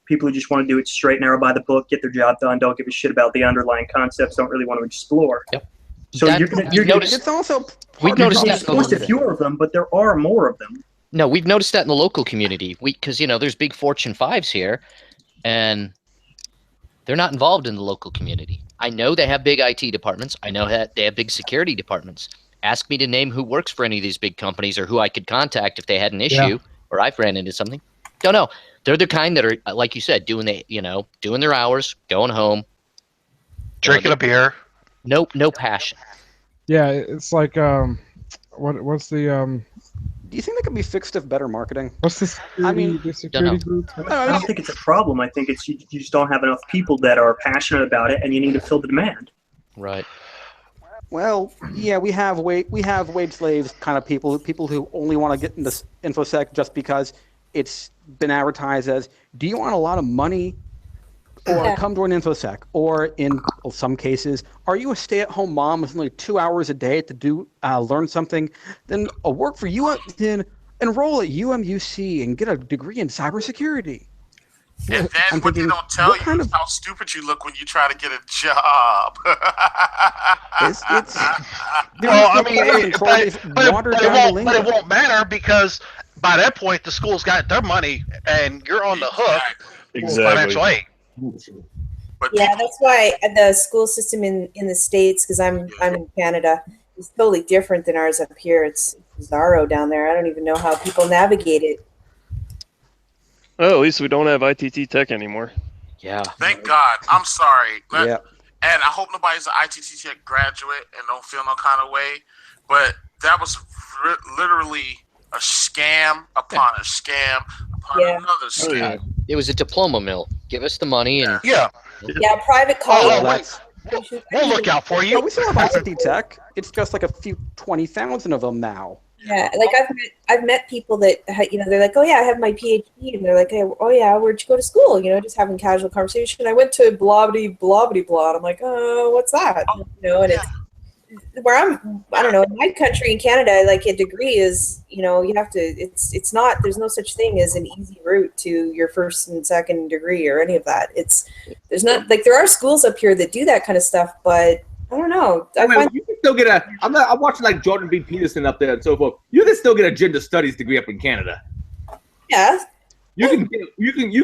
people who just want to do it straight, narrow by the book, get their job done, don't give a shit about the underlying concepts, don't really want to explore. Yep. So it's also we've noticed that supposed to fewer of them, but there are more of them. No, we've noticed that in the local community. Because there's big Fortune 5s here, and they're not involved in the local community. I know they have big IT departments. I know that they have big security departments. Ask me to name who works for any of these big companies or who I could contact if they had an issue or I've ran into something. Don't know. They're the kind that are, like you said, doing their hours, going home, drinking a beer. No passion. Yeah, it's like what's the Do you think that could be fixed if better marketing? What's the security group? I don't think it's a problem. I think it's you just don't have enough people that are passionate about it, and you need to fill the demand. Right. Well, yeah, we have wage slaves kind of people who only want to get into InfoSec just because it's been advertised as, do you want a lot of money or come join InfoSec? Or in some cases, are you a stay-at-home mom with only 2 hours a day to do learn something? Then work for you. Then enroll at UMUC and get a degree in cybersecurity. And then what they don't tell you is how stupid you look when you try to get a job. But it won't matter because by that point the school's got their money and you're on the hook for financial aid. Yeah, that's why the school system in the States, because I'm in Canada, is totally different than ours up here. It's bizarro down there. I don't even know how people navigate it. Well, at least we don't have ITT Tech anymore. Yeah. Thank God. I'm sorry. Yeah. And I hope nobody's an ITT Tech graduate and don't feel no kind of way. But that was literally a scam upon a scam upon another scam. It was a diploma mill. Give us the money and private college. We'll look out for you. We still have ICT Tech. It's just like a few 20,000 of them now. Yeah, like I've met people that they're like, oh yeah, I have my PhD, and they're like, oh yeah, where'd you go to school? Just having casual conversation. I went to blah blah blah blah, and I'm like, oh, what's that? And it's where I don't know, in my country in Canada, like a degree is, you have to. It's not. There's no such thing as an easy route to your first and second degree or any of that. There's not like there are schools up here that do that kind of stuff, but I don't know. You can still get I'm watching like Jordan B. Peterson up there and so forth. You can still get a gender studies degree up in Canada. Yeah. You can